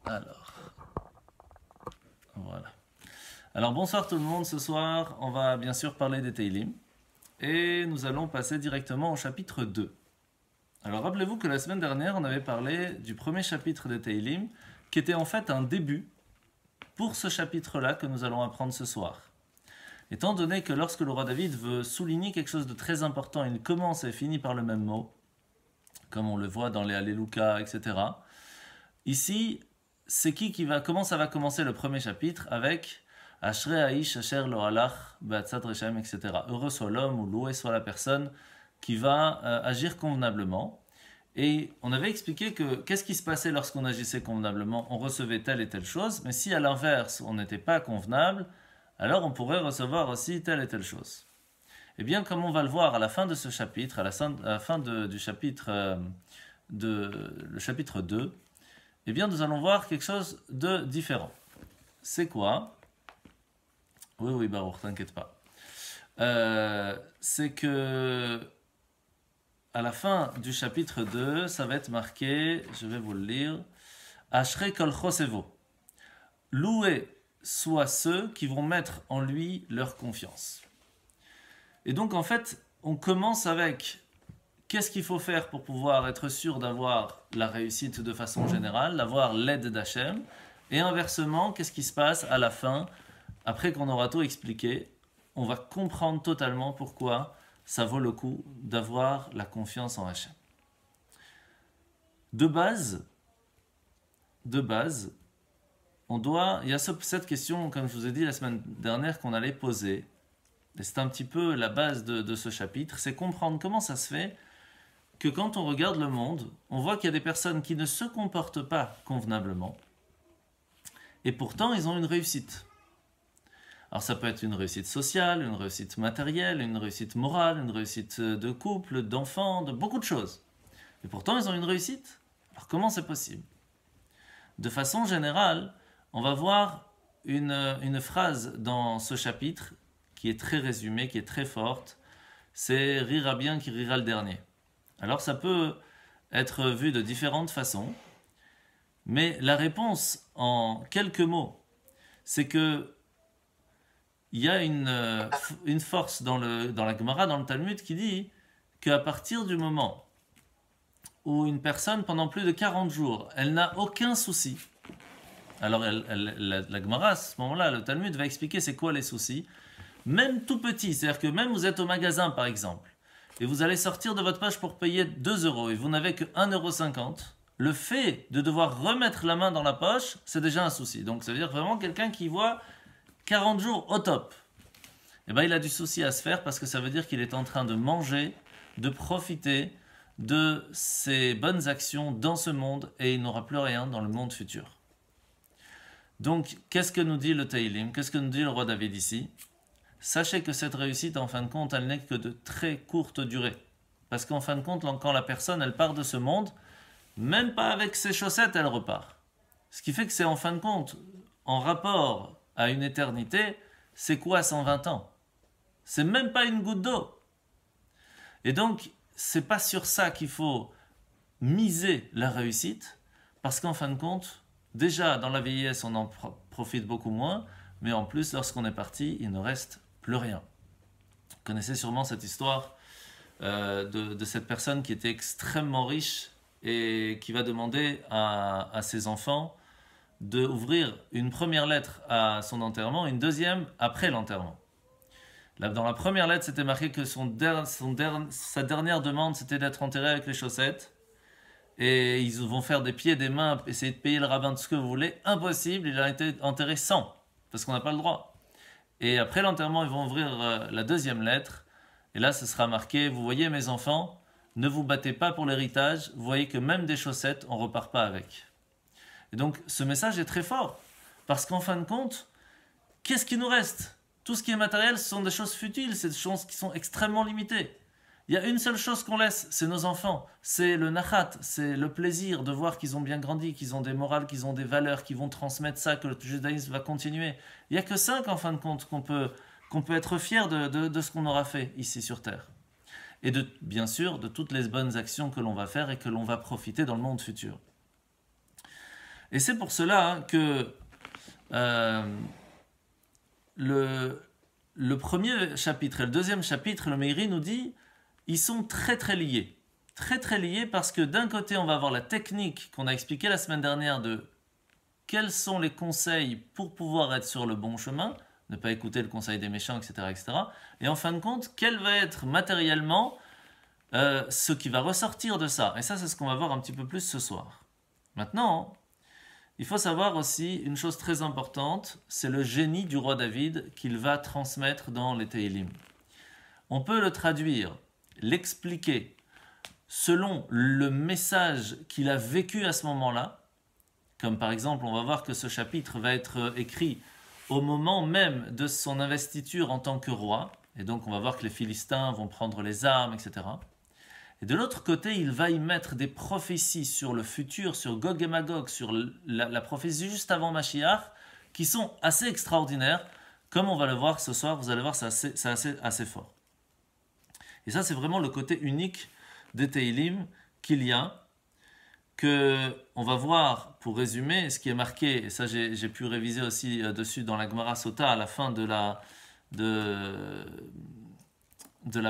Alors, voilà. Alors bonsoir tout le monde, ce soir on va bien sûr parler des Teilim et nous allons passer directement au chapitre 2. Alors rappelez-vous que la semaine dernière on avait parlé du premier chapitre des Teilim qui était en fait un début pour ce chapitre-là que nous allons apprendre ce soir. Étant donné que lorsque le roi David veut souligner quelque chose de très important, il commence et finit par le même mot, comme on le voit dans les Alléluia, etc. Ici, c'est comment ça va commencer le premier chapitre avec Ashrei Aish Asher Lo Halach Be'atzat Reshaim, etc. Heureux soit l'homme ou loué soit la personne qui va agir convenablement. Et on avait expliqué que qu'est-ce qui se passait lorsqu'on agissait convenablement? On recevait telle et telle chose, mais si à l'inverse on n'était pas convenable, alors on pourrait recevoir aussi telle et telle chose. Eh bien, comme on va le voir à la fin de ce chapitre, à la fin du chapitre, le chapitre 2, eh bien, nous allons voir quelque chose de différent. C'est quoi? Oui, Baruch, t'inquiète pas. C'est que à la fin du chapitre 2, ça va être marqué, je vais vous le lire, Ashrei kol chosevo. Loués soient ceux qui vont mettre en lui leur confiance. Et donc, en fait, on commence avec qu'est-ce qu'il faut faire pour pouvoir être sûr d'avoir la réussite de façon générale, d'avoir l'aide d'Hachem. Et inversement, qu'est-ce qui se passe à la fin, après qu'on aura tout expliqué, on va comprendre totalement pourquoi ça vaut le coup d'avoir la confiance en Hachem. De base, il y a cette question, comme je vous ai dit la semaine dernière, qu'on allait poser. Et c'est un petit peu la base de ce chapitre, c'est comprendre comment ça se fait que quand on regarde le monde, on voit qu'il y a des personnes qui ne se comportent pas convenablement, et pourtant ils ont une réussite. Alors ça peut être une réussite sociale, une réussite matérielle, une réussite morale, une réussite de couple, d'enfants, de beaucoup de choses. Et pourtant ils ont une réussite. Alors comment c'est possible? De façon générale, on va voir une phrase dans ce chapitre qui est très résumée, qui est très forte. C'est rira bien qui rira le dernier. Alors ça peut être vu de différentes façons, mais la réponse en quelques mots, c'est que il y a une force dans la Gemara, dans le Talmud, qui dit qu'à partir du moment où une personne, pendant plus de 40 jours, elle n'a aucun souci, alors la Gemara, à ce moment-là, le Talmud va expliquer c'est quoi les soucis, même tout petit, c'est-à-dire que même vous êtes au magasin par exemple, et vous allez sortir de votre poche pour payer 2 euros et vous n'avez que 1,50 €, le fait de devoir remettre la main dans la poche, c'est déjà un souci. Donc ça veut dire vraiment quelqu'un qui voit 40 jours au top. Eh bien il a du souci à se faire parce que ça veut dire qu'il est en train de manger, de profiter de ses bonnes actions dans ce monde et il n'aura plus rien dans le monde futur. Donc qu'est-ce que nous dit le Teilim? Qu'est-ce que nous dit le roi David ici? Sachez que cette réussite, en fin de compte, elle n'est que de très courte durée. Parce qu'en fin de compte, quand la personne, elle part de ce monde, même pas avec ses chaussettes, elle repart. Ce qui fait que c'est en fin de compte, en rapport à une éternité, c'est quoi 120 ans? C'est même pas une goutte d'eau. Et donc, c'est pas sur ça qu'il faut miser la réussite, parce qu'en fin de compte, déjà dans la vieillesse, on en profite beaucoup moins, mais en plus, lorsqu'on est parti, il ne reste plus rien. Vous connaissez sûrement cette histoire de cette personne qui était extrêmement riche et qui va demander à ses enfants d'ouvrir une première lettre à son enterrement et une deuxième après l'enterrement. Dans la première lettre, c'était marqué que sa dernière demande, c'était d'être enterré avec les chaussettes. Et ils vont faire des pieds, des mains, essayer de payer le rabbin, tout ce que vous voulez. Impossible, il a été enterré sans, parce qu'on n'a pas le droit. Et après l'enterrement, ils vont ouvrir la deuxième lettre. Et là, ce sera marqué, vous voyez mes enfants, ne vous battez pas pour l'héritage. Vous voyez que même des chaussettes, on ne repart pas avec. Et donc, ce message est très fort. Parce qu'en fin de compte, qu'est-ce qui nous reste? Tout ce qui est matériel, ce sont des choses futiles, c'est des choses qui sont extrêmement limitées. Il y a une seule chose qu'on laisse, c'est nos enfants. C'est le nachat, c'est le plaisir de voir qu'ils ont bien grandi, qu'ils ont des morales, qu'ils ont des valeurs, qu'ils vont transmettre ça, que le judaïsme va continuer. Il n'y a que ça qu'en fin de compte qu'on peut être fier de ce qu'on aura fait ici sur Terre. Et bien sûr, de toutes les bonnes actions que l'on va faire et que l'on va profiter dans le monde futur. Et c'est pour cela que le premier chapitre et le deuxième chapitre, le Meiri nous dit, ils sont très très liés. Très très liés parce que d'un côté, on va avoir la technique qu'on a expliquée la semaine dernière de quels sont les conseils pour pouvoir être sur le bon chemin, ne pas écouter le conseil des méchants, etc. etc. Et en fin de compte, quel va être matériellement ce qui va ressortir de ça. Et ça, c'est ce qu'on va voir un petit peu plus ce soir. Maintenant, il faut savoir aussi une chose très importante, c'est le génie du roi David qu'il va transmettre dans les Tehillim. On peut le traduire, l'expliquer selon le message qu'il a vécu à ce moment-là, comme par exemple, on va voir que ce chapitre va être écrit au moment même de son investiture en tant que roi, et donc on va voir que les Philistins vont prendre les armes, etc. Et de l'autre côté, il va y mettre des prophéties sur le futur, sur Gog et Magog, sur la prophétie juste avant Mashiach, qui sont assez extraordinaires. Comme on va le voir ce soir, vous allez voir, c'est assez fort. Et ça, c'est vraiment le côté unique des Tehillim qu'il y a, que on va voir, pour résumer, ce qui est marqué, et ça j'ai pu réviser aussi dessus dans la Gemara Sota, à la fin de la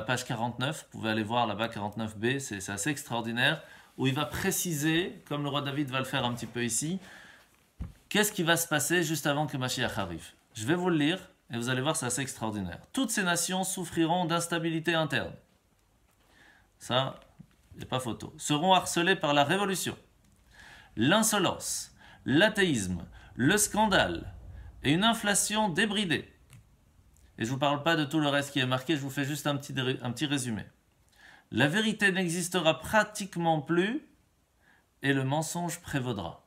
page 49, vous pouvez aller voir là-bas 49b, c'est assez extraordinaire, où il va préciser, comme le roi David va le faire un petit peu ici, qu'est-ce qui va se passer juste avant que Mashiach arrive. Je vais vous le lire, et vous allez voir, c'est assez extraordinaire. Toutes ces nations souffriront d'instabilité interne. Ça, il n'y a pas photo. Seront harcelées par la révolution, l'insolence, l'athéisme, le scandale, et une inflation débridée. Et je ne vous parle pas de tout le reste qui est marqué, je vous fais juste un petit résumé. La vérité n'existera pratiquement plus et le mensonge prévaudra.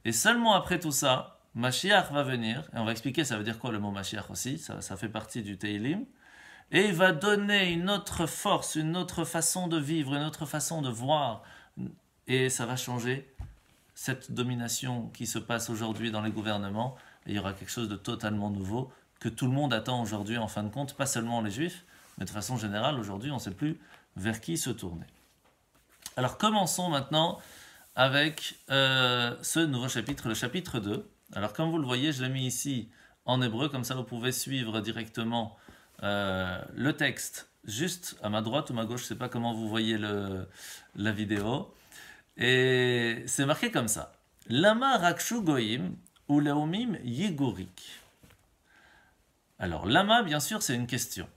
Et seulement après tout ça, Mashiach va venir, et on va expliquer ça veut dire quoi le mot Mashiach aussi, ça fait partie du Tehillim, et il va donner une autre force, une autre façon de vivre, une autre façon de voir, et ça va changer cette domination qui se passe aujourd'hui dans les gouvernements, et il y aura quelque chose de totalement nouveau, que tout le monde attend aujourd'hui en fin de compte, pas seulement les juifs, mais de façon générale, aujourd'hui, on ne sait plus vers qui se tourner. Alors commençons maintenant avec ce nouveau chapitre, le chapitre 2. Alors comme vous le voyez, je l'ai mis ici en hébreu, comme ça vous pouvez suivre directement le texte juste à ma droite ou ma gauche, je ne sais pas comment vous voyez la vidéo. Et c'est marqué comme ça. Lama rakshu goyim ou leomim yigorik. Alors, lama, bien sûr, c'est une question.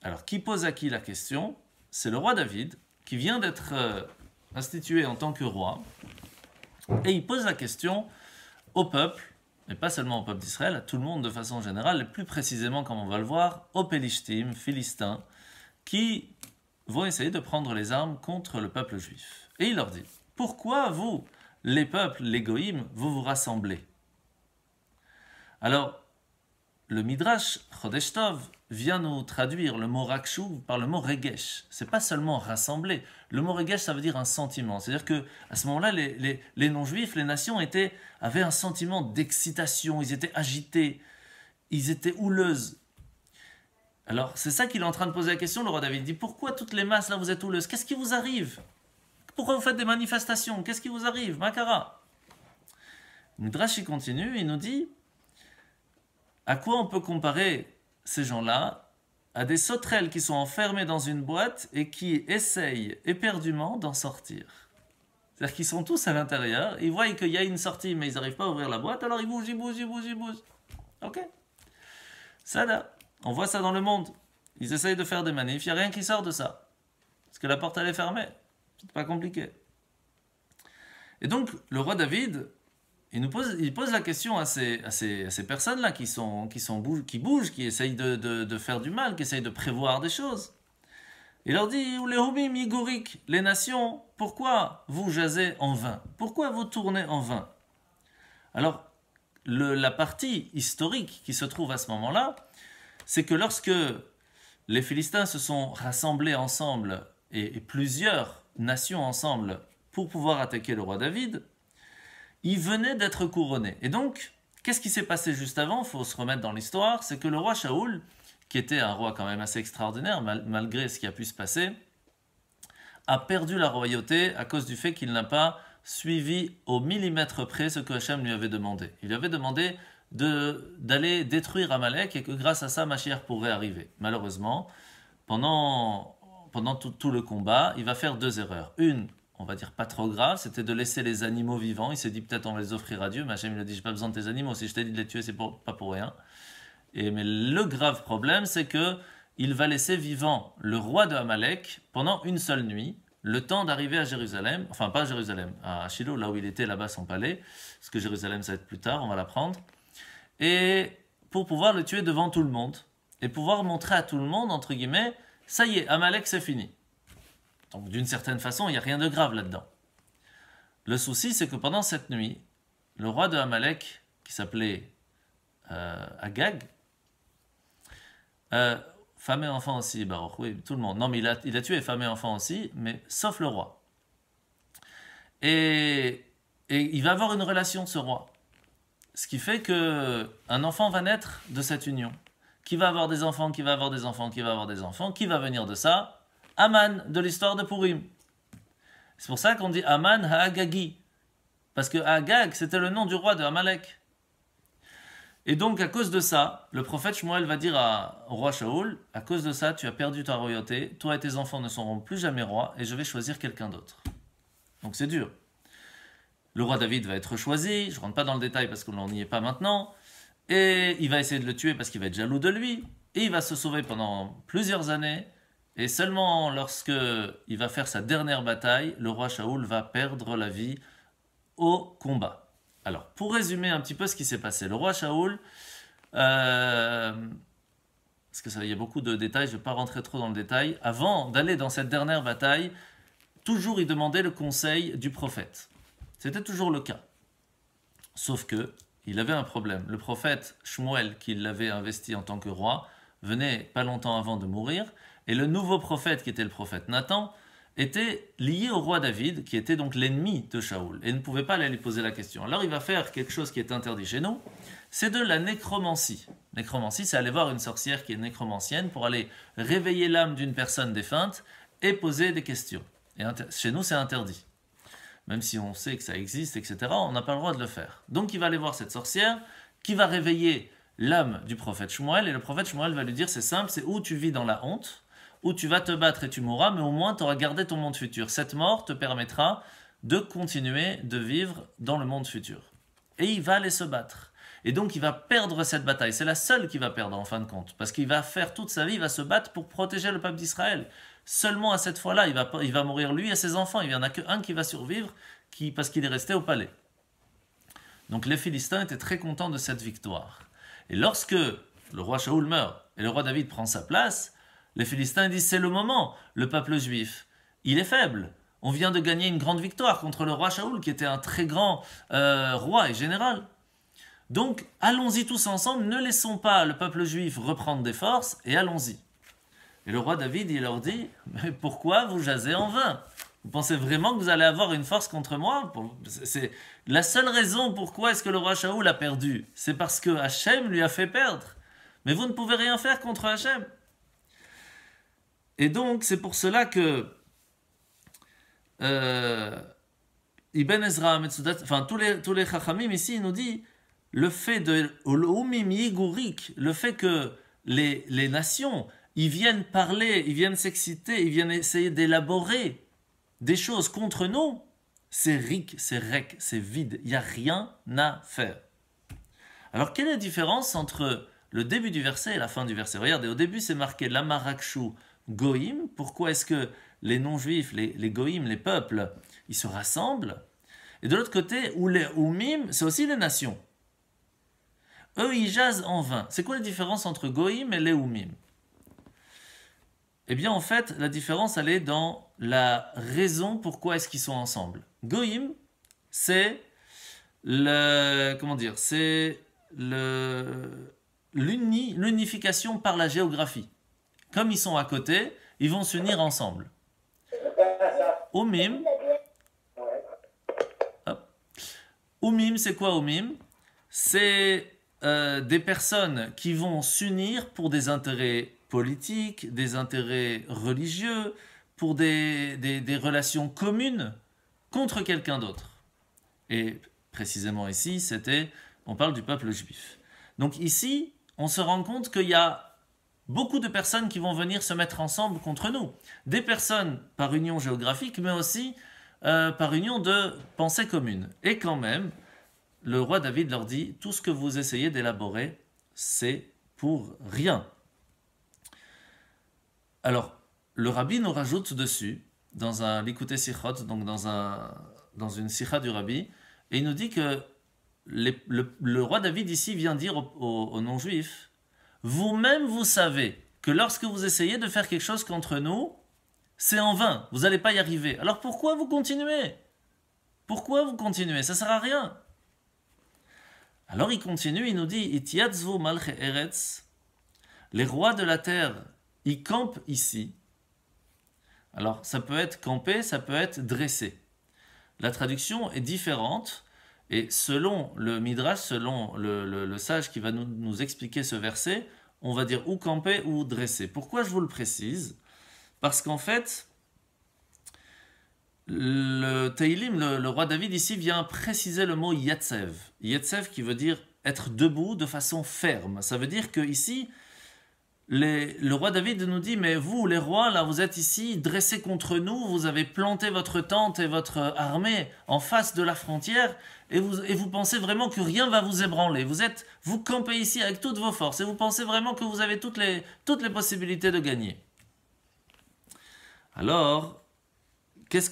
Alors, qui pose à qui la question? C'est le roi David, qui vient d'être institué en tant que roi. Et il pose la question au peuple, mais pas seulement au peuple d'Israël, à tout le monde de façon générale, et plus précisément, comme on va le voir, aux Pélishtim, Philistins, qui vont essayer de prendre les armes contre le peuple juif. Et il leur dit, pourquoi vous, les peuples, les goïms, vous vous rassemblez? Alors, le Midrash Chodesh Tov vient nous traduire le mot rakshu par le mot regesh. C'est pas seulement rassembler. Le mot regesh, ça veut dire un sentiment. C'est-à-dire que à ce moment-là, les non-juifs, les nations avaient un sentiment d'excitation. Ils étaient agités, ils étaient houleuses. Alors, c'est ça qu'il est en train de poser la question. Le roi David dit, pourquoi toutes les masses là vous êtes houleuses? Qu'est-ce qui vous arrive? Pourquoi vous faites des manifestations? Qu'est-ce qui vous arrive? Makara. Midrash il continue, il nous dit, à quoi on peut comparer ces gens-là? À des sauterelles qui sont enfermées dans une boîte et qui essayent éperdument d'en sortir. C'est-à-dire qu'ils sont tous à l'intérieur, ils voient qu'il y a une sortie, mais ils n'arrivent pas à ouvrir la boîte, alors ils bougent, ils bougent, ils bougent, ils bougent. Ok? Ça là, on voit ça dans le monde. Ils essayent de faire des manifs, il n'y a rien qui sort de ça. Parce que la porte elle est fermée. C'est pas compliqué. Et donc, le roi David, il pose la question à ces personnes-là qui bougent, qui essayent de faire du mal, qui essayent de prévoir des choses. Il leur dit, les nations, pourquoi vous jasez en vain? Pourquoi vous tournez en vain? Alors, la partie historique qui se trouve à ce moment-là, c'est que lorsque les Philistins se sont rassemblés ensemble, et plusieurs nations ensemble, pour pouvoir attaquer le roi David, il venait d'être couronné. Et donc, qu'est-ce qui s'est passé juste avant? Il faut se remettre dans l'histoire. C'est que le roi Shaoul, qui était un roi quand même assez extraordinaire, malgré ce qui a pu se passer, a perdu la royauté à cause du fait qu'il n'a pas suivi au millimètre près ce que Hachem lui avait demandé. Il lui avait demandé d'aller détruire Amalek et que grâce à ça, Mashiach pourrait arriver. Malheureusement, pendant tout le combat, il va faire deux erreurs. Une, on va dire pas trop grave, c'était de laisser les animaux vivants. Il s'est dit peut-être on va les offrir à Dieu, mais Hachem lui a dit j'ai pas besoin de tes animaux, si je t'ai dit de les tuer, c'est pas pour rien. Mais le grave problème, c'est que il va laisser vivant le roi de Amalek pendant une seule nuit, le temps d'arriver à Jérusalem, enfin pas à Jérusalem, à Shiloh, là où il était, là-bas son palais, parce que Jérusalem ça va être plus tard, on va l'apprendre, et pour pouvoir le tuer devant tout le monde, et pouvoir montrer à tout le monde, entre guillemets, ça y est, Amalek c'est fini. Donc d'une certaine façon, il n'y a rien de grave là-dedans. Le souci, c'est que pendant cette nuit, le roi de Amalek, qui s'appelait Agag, femme et enfant aussi, Baruch, oui, tout le monde. Non, mais il a tué femme et enfant aussi, mais sauf le roi. Et il va avoir une relation, ce roi. Ce qui fait qu'un enfant va naître de cette union. Qui va avoir des enfants, qui va avoir des enfants, qui va avoir des enfants, qui va venir de ça? Aman, de l'histoire de Purim. C'est pour ça qu'on dit Aman ha-Agagi. Parce que Agag, c'était le nom du roi de Amalek. Et donc, à cause de ça, le prophète Shmuel va dire au roi Shaoul, à cause de ça, tu as perdu ta royauté, toi et tes enfants ne seront plus jamais rois, et je vais choisir quelqu'un d'autre. Donc c'est dur. Le roi David va être choisi, je ne rentre pas dans le détail parce qu'on n'y est pas maintenant, et il va essayer de le tuer parce qu'il va être jaloux de lui, et il va se sauver pendant plusieurs années, et seulement lorsque il va faire sa dernière bataille, le roi Shaoul va perdre la vie au combat. Alors, pour résumer un petit peu ce qui s'est passé, le roi Shaoul, parce que ça, il y a beaucoup de détails, je ne vais pas rentrer trop dans le détail, avant d'aller dans cette dernière bataille, toujours il demandait le conseil du prophète. C'était toujours le cas. Sauf que, il avait un problème. Le prophète Shmuel, qui l'avait investi en tant que roi, venait pas longtemps avant de mourir, et le nouveau prophète, qui était le prophète Nathan, était lié au roi David, qui était donc l'ennemi de Shaoul, et ne pouvait pas aller lui poser la question. Alors il va faire quelque chose qui est interdit chez nous, c'est de la nécromancie. Nécromancie, c'est aller voir une sorcière qui est nécromancienne pour aller réveiller l'âme d'une personne défunte et poser des questions. Et chez nous, c'est interdit. Même si on sait que ça existe, etc., on n'a pas le droit de le faire. Donc il va aller voir cette sorcière qui va réveiller l'âme du prophète Shmuel, et le prophète Shmuel va lui dire, c'est simple, c'est où tu vis dans la honte, où tu vas te battre et tu mourras, mais au moins tu auras gardé ton monde futur. Cette mort te permettra de continuer de vivre dans le monde futur. Et il va aller se battre. Et donc il va perdre cette bataille. C'est la seule qu'il va perdre en fin de compte. Parce qu'il va faire toute sa vie, il va se battre pour protéger le peuple d'Israël. Seulement à cette fois-là, il va mourir lui et ses enfants. Il n'y en a qu'un qui va survivre parce qu'il est resté au palais. Donc les Philistins étaient très contents de cette victoire. Et lorsque le roi Shaoul meurt et le roi David prend sa place, les Philistins disent c'est le moment, le peuple juif, il est faible. On vient de gagner une grande victoire contre le roi Shaoul qui était un très grand roi et général. Donc allons-y tous ensemble, ne laissons pas le peuple juif reprendre des forces et allons-y. Et le roi David il leur dit mais pourquoi vous jasez en vain? Vous pensez vraiment que vous allez avoir une force contre moi? C'est la seule raison pourquoi est-ce que le roi Shaoul a perdu, c'est parce que Hachem lui a fait perdre. Mais vous ne pouvez rien faire contre Hachem. Et donc, c'est pour cela que Ibn Ezra, Metsudat, enfin tous les Chachamim ici, il nous dit le fait de le fait que les nations, ils viennent parler, ils viennent s'exciter, ils viennent essayer d'élaborer des choses contre nous, c'est rik, c'est rek, c'est vide, il n'y a rien à faire. Alors, quelle est la différence entre le début du verset et la fin du verset? Regardez, au début, c'est marqué l'amarakshu goïm. Pourquoi est-ce que les non-juifs, les goïm, les peuples, ils se rassemblent? Et de l'autre côté, ou les oumim, c'est aussi les nations. Eux, ils jasent en vain. C'est quoi la différence entre goïm et les oumim? Eh bien, en fait, la différence, elle est dans la raison pourquoi est-ce qu'ils sont ensemble. Goïm, c'est l'unification par la géographie. Comme ils sont à côté, ils vont s'unir ensemble. Oumim, c'est quoi Oumim? C'est des personnes qui vont s'unir pour des intérêts politiques, des intérêts religieux, pour des relations communes. contre quelqu'un d'autre. Et précisément ici, on parle du peuple juif. Donc ici, on se rend compte qu'il y a beaucoup de personnes qui vont venir se mettre ensemble contre nous. Des personnes par union géographique, mais aussi par union de pensée commune. Et quand même, le roi David leur dit, tout ce que vous essayez d'élaborer, c'est pour rien. Alors, le rabbi nous rajoute dessus, dans un Likutei Sichot, donc dans une sikha du rabbi, et il nous dit que le roi David ici vient dire aux non-juifs, vous-même vous savez que lorsque vous essayez de faire quelque chose contre nous, c'est en vain, vous n'allez pas y arriver. Alors pourquoi vous continuez? Pourquoi vous continuez? Ça ne sert à rien. Alors il continue, il nous dit, Itiatzvu malche eretz, les rois de la terre, ils campent ici. Alors ça peut être camper, ça peut être dresser. La traduction est différente. Et selon le Midrash, selon le sage qui va nous expliquer ce verset, on va dire ou camper ou dresser. Pourquoi je vous le précise? Parce qu'en fait, le Teilim, le roi David ici vient préciser le mot Yetzev. Yetzev qui veut dire être debout de façon ferme. Ça veut dire que ici, le roi David nous dit, mais vous les rois, là vous êtes ici dressés contre nous, vous avez planté votre tente et votre armée en face de la frontière et vous pensez vraiment que rien va vous ébranler. Vous campez ici avec toutes vos forces et vous pensez vraiment que vous avez toutes les possibilités de gagner. Alors, qu'est-ce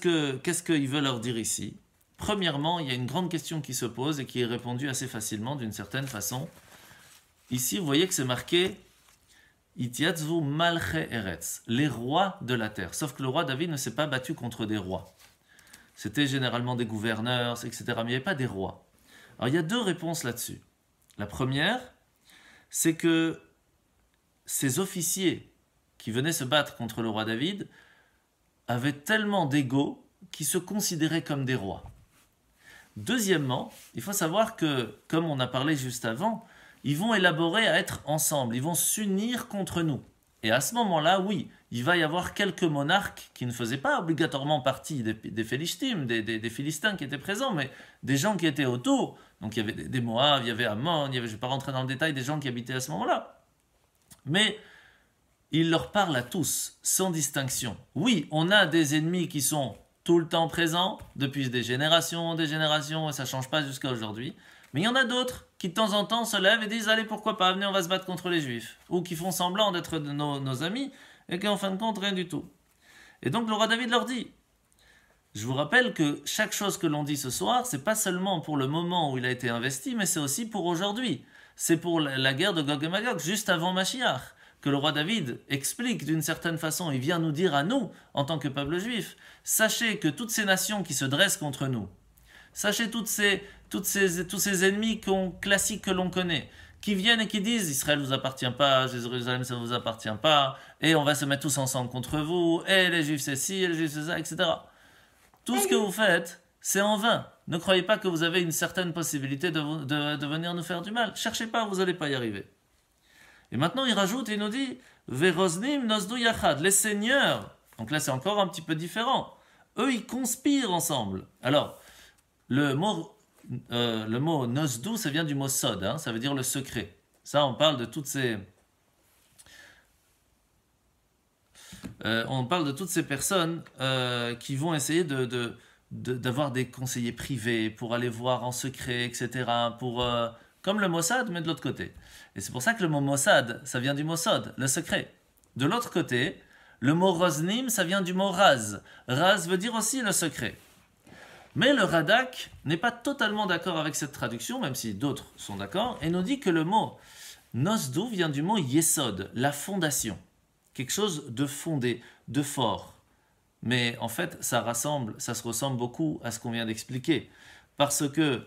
qu'il veut leur dire ici? Premièrement, il y a une grande question qui se pose et qui est répondue assez facilement d'une certaine façon. Ici, vous voyez que c'est marqué Itiatzvu malche eretz, les rois de la terre. Sauf que le roi David ne s'est pas battu contre des rois. C'était généralement des gouverneurs, etc. Mais il n'y avait pas des rois. Alors il y a deux réponses là-dessus. La première, c'est que ces officiers qui venaient se battre contre le roi David avaient tellement d'ego qu'ils se considéraient comme des rois. Deuxièmement, il faut savoir que, comme on a parlé juste avant, ils vont élaborer à être ensemble, ils vont s'unir contre nous. Et à ce moment-là, oui, il va y avoir quelques monarques qui ne faisaient pas obligatoirement partie des Philistins, des Philistins qui étaient présents, mais des gens qui étaient autour. Donc il y avait des Moab, il y avait Ammon, je ne vais pas rentrer dans le détail, des gens qui habitaient à ce moment-là. Mais il leur parle à tous, sans distinction. Oui, on a des ennemis qui sont tout le temps présents, depuis des générations, et ça ne change pas jusqu'à aujourd'hui. Mais il y en a d'autres qui de temps en temps se lèvent et disent « Allez, pourquoi pas, venez, on va se battre contre les Juifs ». Ou qui font semblant d'être nos amis et qui en fin de compte, rien du tout. Et donc le roi David leur dit « Je vous rappelle que chaque chose que l'on dit ce soir, c'est pas seulement pour le moment où il a été investi, mais c'est aussi pour aujourd'hui. C'est pour la guerre de Gog et Magog, juste avant Mashiach, que le roi David explique d'une certaine façon, il vient nous dire à nous, en tant que peuple juif, sachez que toutes ces nations qui se dressent contre nous, sachez tous ces ennemis classiques que l'on connaît, qui viennent et qui disent Israël ne vous appartient pas, Jérusalem ça ne vous appartient pas, et on va se mettre tous ensemble contre vous, et les Juifs c'est ci, et les Juifs c'est ça, etc. Tout ce que vous faites, c'est en vain. Ne croyez pas que vous avez une certaine possibilité de venir nous faire du mal. Cherchez pas, vous n'allez pas y arriver. Et maintenant il rajoute et il nous dit Veroznim nosdu yachad, les seigneurs. Donc là c'est encore un petit peu différent. Eux ils conspirent ensemble. Alors, le mot nosdu, ça vient du mot sod, hein, ça veut dire le secret. Ça, on parle de toutes ces personnes qui vont essayer d'avoir des conseillers privés pour aller voir en secret, etc. Comme le Mossad, mais de l'autre côté. Et c'est pour ça que le mot Mossad, ça vient du mot sod, le secret. De l'autre côté, le mot roznim, ça vient du mot raz. Raz veut dire aussi le secret. Mais le Radak n'est pas totalement d'accord avec cette traduction, même si d'autres sont d'accord, et nous dit que le mot nosdu vient du mot yesod, la fondation. Quelque chose de fondé, de fort. Mais en fait, ça se ressemble beaucoup à ce qu'on vient d'expliquer. Parce que,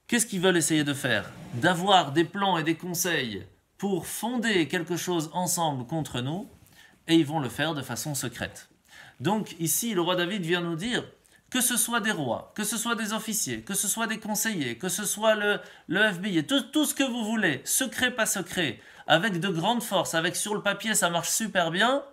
qu'est-ce qu'ils veulent essayer de faire? D'avoir des plans et des conseils pour fonder quelque chose ensemble contre nous, et ils vont le faire de façon secrète. Donc ici, le roi David vient nous dire que ce soit des rois, que ce soit des officiers, que ce soit des conseillers, que ce soit le FBI, tout ce que vous voulez, secret, pas secret, avec de grandes forces, avec sur le papier ça marche super bien,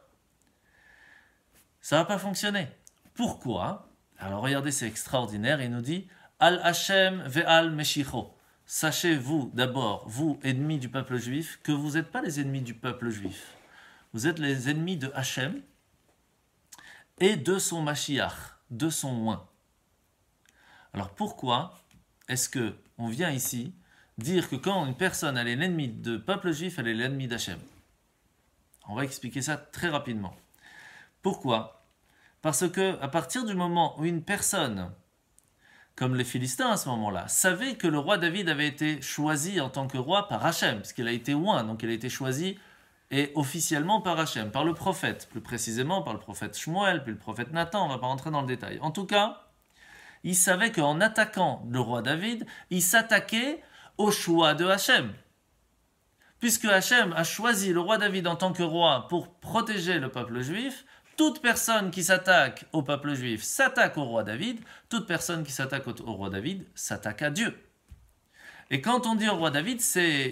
ça va pas fonctionner. Pourquoi? Alors regardez, c'est extraordinaire. Il nous dit Al Hashem ve'al Meshicho. Sachez-vous d'abord, vous, ennemis du peuple juif, que vous n'êtes pas les ennemis du peuple juif. Vous êtes les ennemis de Hashem et de son Mashiach, de son oint. Alors pourquoi est-ce que on vient ici dire que quand une personne elle est l'ennemi du peuple juif, elle est l'ennemi d'Hachem? On va expliquer ça très rapidement. Pourquoi? Parce que à partir du moment où une personne, comme les Philistins à ce moment-là, savaient que le roi David avait été choisi en tant que roi par Hachem, parce qu'il a été oint, donc il a été choisi et officiellement par Hachem, par le prophète, plus précisément par le prophète Shmuel, puis le prophète Nathan, on ne va pas rentrer dans le détail. En tout cas, il savait qu'en attaquant le roi David, il s'attaquait au choix de Hachem. Puisque Hachem a choisi le roi David en tant que roi pour protéger le peuple juif, toute personne qui s'attaque au peuple juif s'attaque au roi David, toute personne qui s'attaque au roi David s'attaque à Dieu. Et quand on dit au roi David,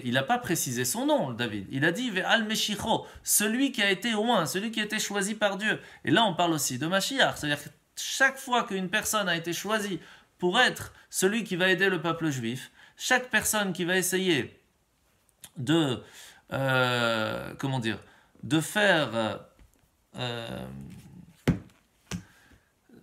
il n'a pas précisé son nom, David. Il a dit Ve'al Meshicho, celui qui a été oint, celui qui a été choisi par Dieu. Et là, on parle aussi de Mashiach, c'est-à-dire que chaque fois qu'une personne a été choisie pour être celui qui va aider le peuple juif, chaque personne qui va essayer de faire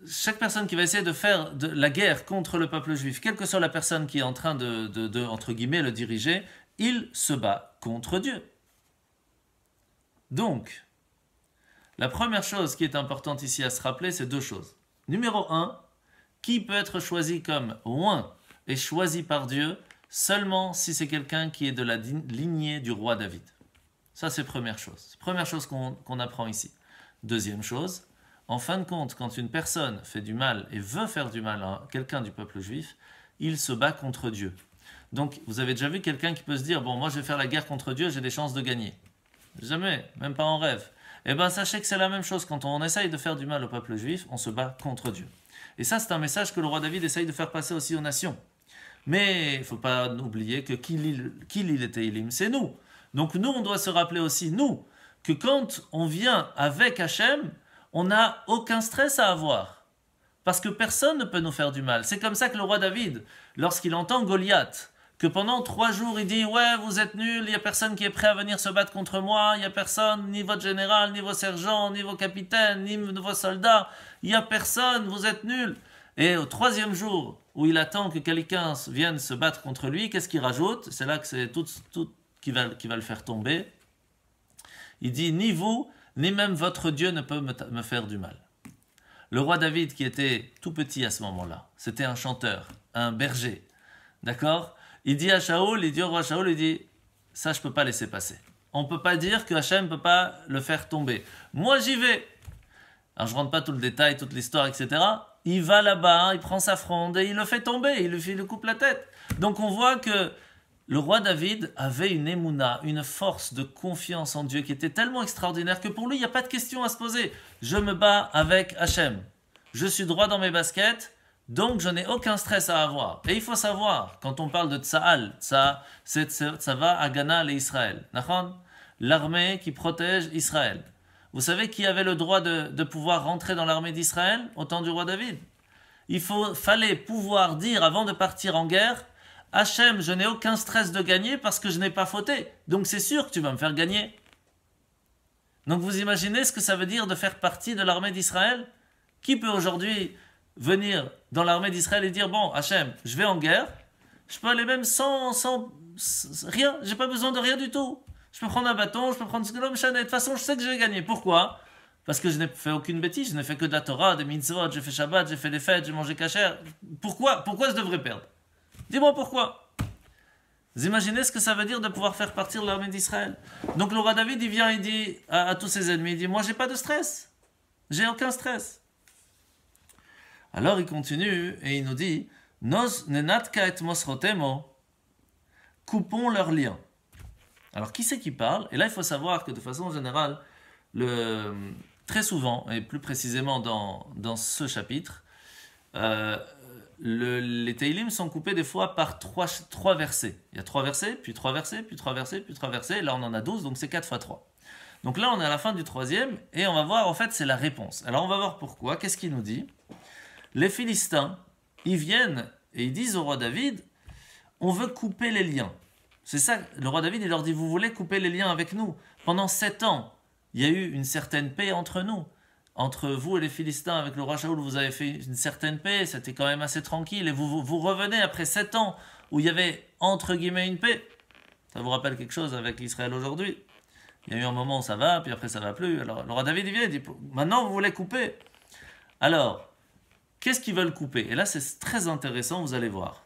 chaque personne qui va essayer de faire de la guerre contre le peuple juif, quelle que soit la personne qui est en train de entre guillemets, le diriger, il se bat contre Dieu. Donc, la première chose qui est importante ici à se rappeler, c'est deux choses. Numéro 1, qui peut être choisi comme oint et choisi par Dieu seulement si c'est quelqu'un qui est de la lignée du roi David. Ça, c'est première chose. Première chose qu'on apprend ici. Deuxième chose, en fin de compte, quand une personne fait du mal et veut faire du mal à quelqu'un du peuple juif, il se bat contre Dieu. Donc, vous avez déjà vu quelqu'un qui peut se dire « Bon, moi, je vais faire la guerre contre Dieu, j'ai des chances de gagner. » Jamais, même pas en rêve. Eh bien, sachez que c'est la même chose. Quand on essaye de faire du mal au peuple juif, on se bat contre Dieu. Et ça, c'est un message que le roi David essaye de faire passer aussi aux nations. Mais il ne faut pas oublier que qui lit les Teilim, c'est nous. Donc nous, on doit se rappeler aussi, nous, que quand on vient avec Hachem, on n'a aucun stress à avoir. Parce que personne ne peut nous faire du mal. C'est comme ça que le roi David, lorsqu'il entend Goliath, que pendant 3 jours, il dit « Ouais, vous êtes nuls, il n'y a personne qui est prêt à venir se battre contre moi, il n'y a personne, ni votre général, ni vos sergents, ni vos capitaines, ni vos soldats, il n'y a personne, vous êtes nuls. » Et au 3e jour, où il attend que quelqu'un vienne se battre contre lui, qu'est-ce qu'il rajoute? C'est là que c'est tout qui va le faire tomber. Il dit « Ni vous, ni même votre Dieu ne peut me faire du mal. » Le roi David, qui était tout petit à ce moment-là, c'était un chanteur, un berger, d'accord? Il dit à Shaoul, il dit au roi Shaoul, il dit « Ça, je ne peux pas laisser passer. On ne peut pas dire que Hachem ne peut pas le faire tomber. Moi, j'y vais. » Alors, je ne rentre pas tout le détail, toute l'histoire, etc. Il va là-bas, il prend sa fronde et il le fait tomber, il lui coupe la tête. Donc, on voit que le roi David avait une émouna, une force de confiance en Dieu qui était tellement extraordinaire que pour lui, il n'y a pas de question à se poser. Je me bats avec Hachem. Je suis droit dans mes baskets. Donc, je n'ai aucun stress à avoir. Et il faut savoir, quand on parle de Tsahal, ça va à Ghana et Israël. L'armée qui protège Israël. Vous savez qui avait le droit de pouvoir rentrer dans l'armée d'Israël au temps du roi David? Fallait pouvoir dire avant de partir en guerre, Hachem, je n'ai aucun stress de gagner parce que je n'ai pas fauté. Donc, c'est sûr que tu vas me faire gagner. Donc, vous imaginez ce que ça veut dire de faire partie de l'armée d'Israël? Qui peut aujourd'hui venir dans l'armée d'Israël et dire « Bon, Hachem, je vais en guerre, je peux aller même sans rien, j'ai pas besoin de rien du tout. Je peux prendre un bâton, je peux prendre ce que l'homme de toute façon, je sais que je vais gagner. Pourquoi? Parce que je n'ai fait aucune bêtise, je n'ai fait que de la Torah, des mitzvot, j'ai fait Shabbat, j'ai fait des fêtes, j'ai mangé kasher. Pourquoi je devrais perdre? Dis-moi pourquoi. Vous imaginez ce que ça veut dire de pouvoir faire partir de l'armée d'Israël? Donc le roi David, il vient, il dit à tous ses ennemis, il dit « Moi, j'ai pas de stress. J'ai aucun stress. » Alors il continue et il nous dit « Nos nenatka et mosrotemo » coupons leurs liens. Alors qui c'est qui parle? Et là il faut savoir que de façon générale, très souvent, et plus précisément dans ce chapitre, les Teilim sont coupés des fois par 3 versets. Il y a 3 versets, puis 3 versets, puis 3 versets, puis 3 versets. Là on en a 12, donc c'est 4 fois 3. Donc là on est à la fin du 3e et on va voir en fait c'est la réponse. Alors on va voir pourquoi. Qu'est-ce qu'il nous dit? les Philistins, ils viennent et ils disent au roi David, on veut couper les liens. C'est ça, le roi David, il leur dit, vous voulez couper les liens avec nous? Pendant 7 ans, il y a eu une certaine paix entre nous. Entre vous et les Philistins, avec le roi Shaoul, vous avez fait une certaine paix, c'était quand même assez tranquille, et vous revenez après 7 ans où il y avait, entre guillemets, une paix. Ça vous rappelle quelque chose avec Israël aujourd'hui? Il y a eu un moment où ça va, puis après ça va plus. Alors le roi David, il vient, il dit, maintenant vous voulez couper. Alors, qu'est-ce qu'ils veulent couper? Et là, c'est très intéressant, vous allez voir.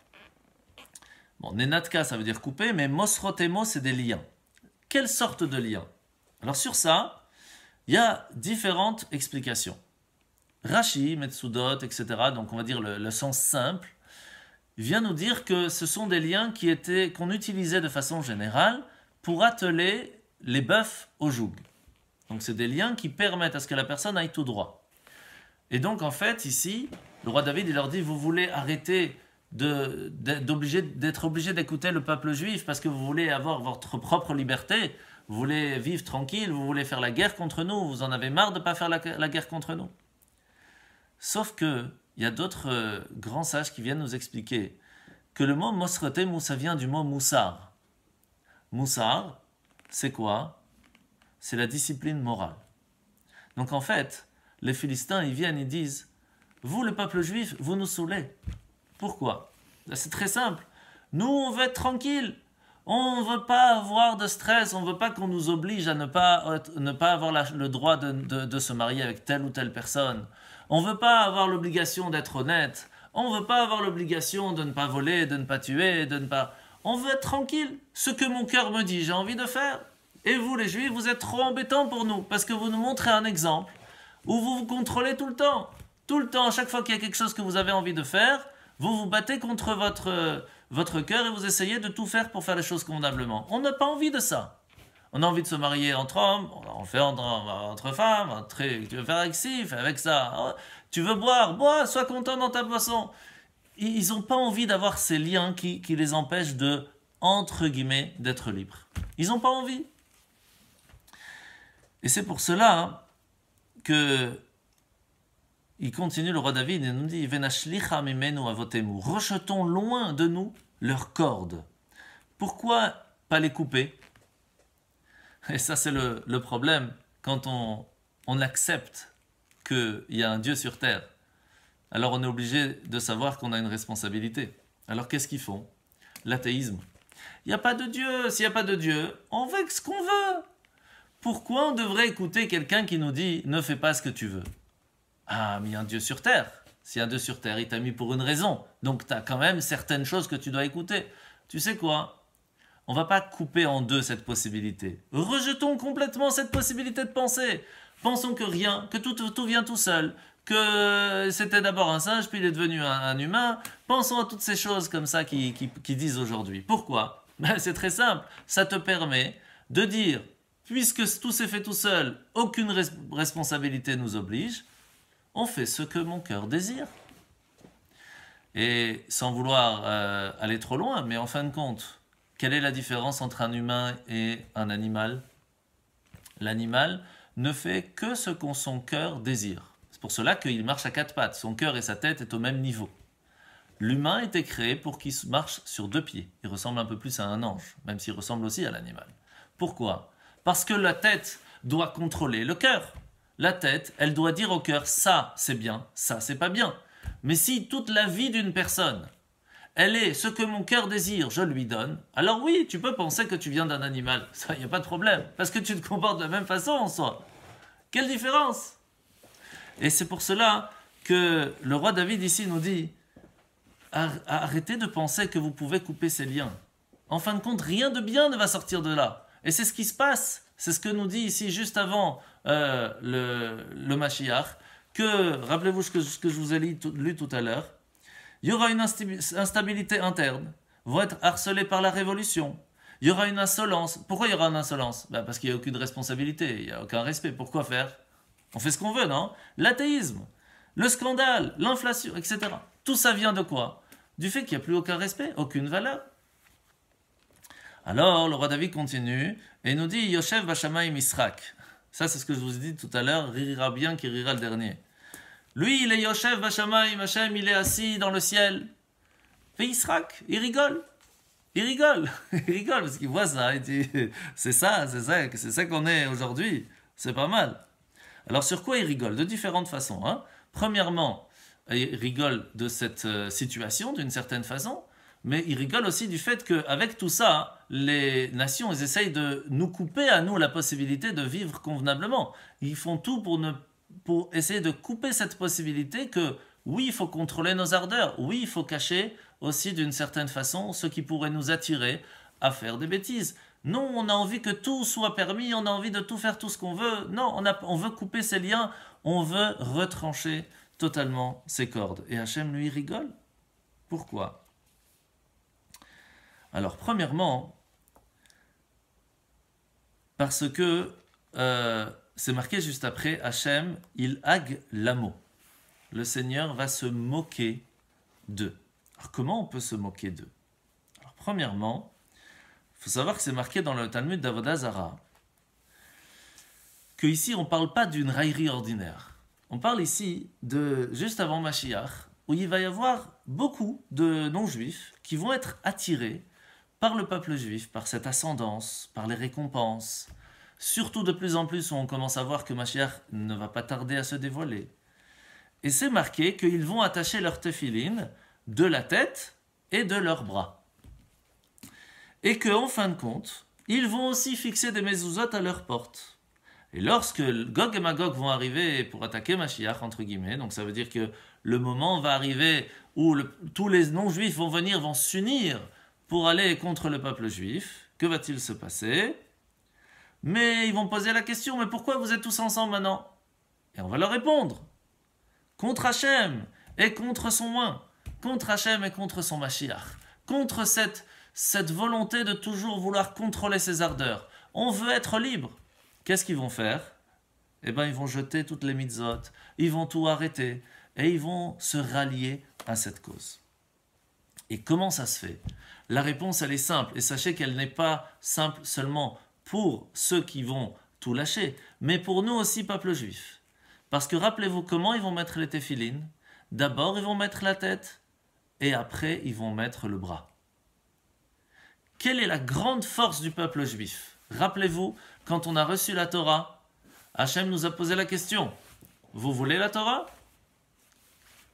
Bon, Nenatka, ça veut dire couper, mais Mosrotemo, c'est des liens. Quelle sorte de liens? Alors sur ça, il y a différentes explications. Rashi, Metsudot, etc., donc on va dire le sens simple, vient nous dire que ce sont des liens qu'on utilisait de façon générale pour atteler les bœufs au joug. Donc c'est des liens qui permettent à ce que la personne aille tout droit. Et donc en fait, ici, le roi David, il leur dit, vous voulez arrêter d'être obligé d'écouter le peuple juif parce que vous voulez avoir votre propre liberté, vous voulez vivre tranquille, vous voulez faire la guerre contre nous, vous en avez marre de ne pas faire la guerre contre nous. Sauf que il y a d'autres grands sages qui viennent nous expliquer que le mot Mosretemu, ça vient du mot Moussar. Moussar, c'est quoi? C'est la discipline morale. Donc en fait, les Philistins, ils viennent, ils disent, vous le peuple juif, vous nous saoulez. Pourquoi? C'est très simple. Nous, on veut être tranquille. On ne veut pas avoir de stress. On ne veut pas qu'on nous oblige à ne pas avoir le droit de se marier avec telle ou telle personne. On ne veut pas avoir l'obligation d'être honnête. On ne veut pas avoir l'obligation de ne pas voler, de ne pas tuer, de ne pas... On veut être tranquille. Ce que mon cœur me dit, j'ai envie de faire. Et vous, les Juifs, vous êtes trop embêtants pour nous parce que vous nous montrez un exemple où vous vous contrôlez tout le temps. Tout le temps, à chaque fois qu'il y a quelque chose que vous avez envie de faire, vous vous battez contre votre cœur et vous essayez de tout faire pour faire les choses convenablement. On n'a pas envie de ça. On a envie de se marier entre hommes, on fait entre femmes, tu veux faire avec ci, fais avec ça. Tu veux boire, bois, sois content dans ta boisson. Ils n'ont pas envie d'avoir ces liens qui les empêchent de, entre guillemets, d'être libres. Ils n'ont pas envie. Et c'est pour cela que il continue, le roi David, et nous dit, Venashlicha mimenu avotemu, rejetons loin de nous leurs cordes. Pourquoi pas les couper? Et ça, c'est le problème quand on accepte qu'il y a un Dieu sur terre. Alors on est obligé de savoir qu'on a une responsabilité. Alors qu'est-ce qu'ils font? L'athéisme. Il n'y a pas de Dieu. S'il n'y a pas de Dieu, on fait ce qu'on veut. Pourquoi on devrait écouter quelqu'un qui nous dit ne fais pas ce que tu veux? Ah, mais il y a un Dieu sur terre. S'il y a un Dieu sur terre, il t'a mis pour une raison. Donc tu as quand même certaines choses que tu dois écouter. Tu sais quoi? On ne va pas couper en deux cette possibilité. Rejetons complètement cette possibilité de penser. Pensons que rien, que tout vient tout seul. Que c'était d'abord un singe, puis il est devenu un humain. Pensons à toutes ces choses comme ça qui disent aujourd'hui. Pourquoi? C'est très simple. Ça te permet de dire, puisque tout s'est fait tout seul, aucune responsabilité nous oblige, on fait ce que mon cœur désire. Et sans vouloir aller trop loin, mais en fin de compte, quelle est la différence entre un humain et un animal? L'animal ne fait que ce que son cœur désire. C'est pour cela qu'il marche à 4 pattes. Son cœur et sa tête est au même niveau. L'humain a été créé pour qu'il marche sur 2 pieds. Il ressemble un peu plus à un ange, même s'il ressemble aussi à l'animal. Pourquoi? Parce que la tête doit contrôler le cœur. La tête, elle doit dire au cœur, ça c'est bien, ça c'est pas bien. Mais si toute la vie d'une personne, elle est ce que mon cœur désire, je lui donne, alors oui, tu peux penser que tu viens d'un animal. Ça, il n'y a pas de problème. Parce que tu te comportes de la même façon en soi. Quelle différence? Et c'est pour cela que le roi David ici nous dit, arrêtez de penser que vous pouvez couper ces liens. En fin de compte, rien de bien ne va sortir de là. Et c'est ce qui se passe. C'est ce que nous dit ici juste avant le Mashiach, que, rappelez-vous ce que je vous ai lu tout à l'heure, il y aura une instabilité interne, vont être harcelés par la révolution, il y aura une insolence. Pourquoi il y aura une insolence? Parce qu'il n'y a aucune responsabilité, il n'y a aucun respect. Pourquoi faire? On fait ce qu'on veut, non? L'athéisme, le scandale, l'inflation, etc. Tout ça vient de quoi? Du fait qu'il n'y a plus aucun respect, aucune valeur. Alors, le roi David continue et nous dit Yoshev Bashamayim Misrak. Ça, c'est ce que je vous ai dit tout à l'heure, rira bien qui rira le dernier. Lui, il est Yoshev Bashamayim, Hashem, il est assis dans le ciel. Et Yisrak, il rigole. Il rigole, il rigole parce qu'il voit ça. Il dit, c'est ça qu'on est aujourd'hui. C'est pas mal. Alors sur quoi il rigole? De différentes façons. Hein. Premièrement, il rigole de cette situation d'une certaine façon, mais il rigole aussi du fait qu'avec tout ça, les nations, elles essayent de nous couper à nous la possibilité de vivre convenablement. Ils font tout pour essayer de couper cette possibilité que oui, il faut contrôler nos ardeurs, oui, il faut cacher aussi d'une certaine façon ce qui pourrait nous attirer à faire des bêtises. Non, on a envie que tout soit permis, on a envie de tout faire tout ce qu'on veut. Non, on veut couper ces liens, on veut retrancher totalement ces cordes. Et Hachem, lui, rigole. Pourquoi? Alors, premièrement, parce que c'est marqué juste après, Hachem, il hag l'amo. Le Seigneur va se moquer d'eux. Alors, comment on peut se moquer d'eux? Alors, premièrement, il faut savoir que c'est marqué dans le Talmud d'Avodah Zarah qu'ici, on ne parle pas d'une raillerie ordinaire. On parle ici de juste avant Mashiach, où il va y avoir beaucoup de non-juifs qui vont être attirés par le peuple juif, par cette ascendance, par les récompenses. Surtout de plus en plus où on commence à voir que Mashiach ne va pas tarder à se dévoiler. Et c'est marqué qu'ils vont attacher leur tefilin de la tête et de leurs bras. Et qu'en fin de compte, ils vont aussi fixer des mezuzot à leur porte. Et lorsque Gog et Magog vont arriver pour attaquer Mashiach, entre guillemets, donc ça veut dire que le moment va arriver où tous les non-juifs vont s'unir pour aller contre le peuple juif, que va-t-il se passer? Mais ils vont poser la question, mais pourquoi vous êtes tous ensemble maintenant? Et on va leur répondre, contre Hachem et contre son oint, contre Hachem et contre son Mashiach, contre cette volonté de toujours vouloir contrôler ses ardeurs. On veut être libre. Qu'est-ce qu'ils vont faire? Eh bien, ils vont jeter toutes les mitzvot, ils vont tout arrêter, et ils vont se rallier à cette cause. Et comment ça se fait? La réponse, elle est simple, et sachez qu'elle n'est pas simple seulement pour ceux qui vont tout lâcher, mais pour nous aussi, peuple juif. Parce que rappelez-vous comment ils vont mettre les téphilines. D'abord, ils vont mettre la tête, et après, ils vont mettre le bras. Quelle est la grande force du peuple juif? Rappelez-vous, quand on a reçu la Torah, Hachem nous a posé la question, vous voulez la Torah?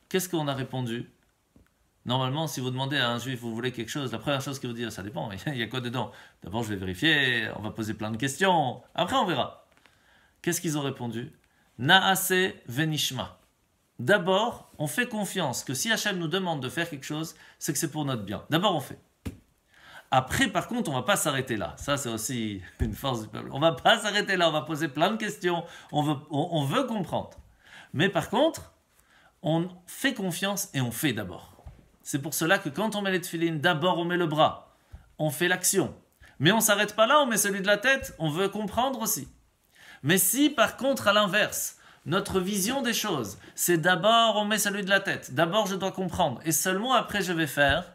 Qu'est-ce qu'on a répondu? Normalement, si vous demandez à un juif, vous voulez quelque chose, la première chose qu'il vous dit, ça dépend, il y a quoi dedans? D'abord, je vais vérifier, on va poser plein de questions, après on verra. Qu'est-ce qu'ils ont répondu? Naase venishma. D'abord, on fait confiance que si Hachem nous demande de faire quelque chose, c'est que c'est pour notre bien. D'abord, on fait. Après, par contre, on ne va pas s'arrêter là. Ça, c'est aussi une force du peuple. On ne va pas s'arrêter là, on va poser plein de questions. On veut comprendre. Mais par contre, on fait confiance et on fait d'abord. C'est pour cela que quand on met les tefilines, d'abord on met le bras. On fait l'action. Mais on ne s'arrête pas là, on met celui de la tête. On veut comprendre aussi. Mais si, par contre, à l'inverse, notre vision des choses, c'est d'abord on met celui de la tête. D'abord, je dois comprendre. Et seulement après, je vais faire.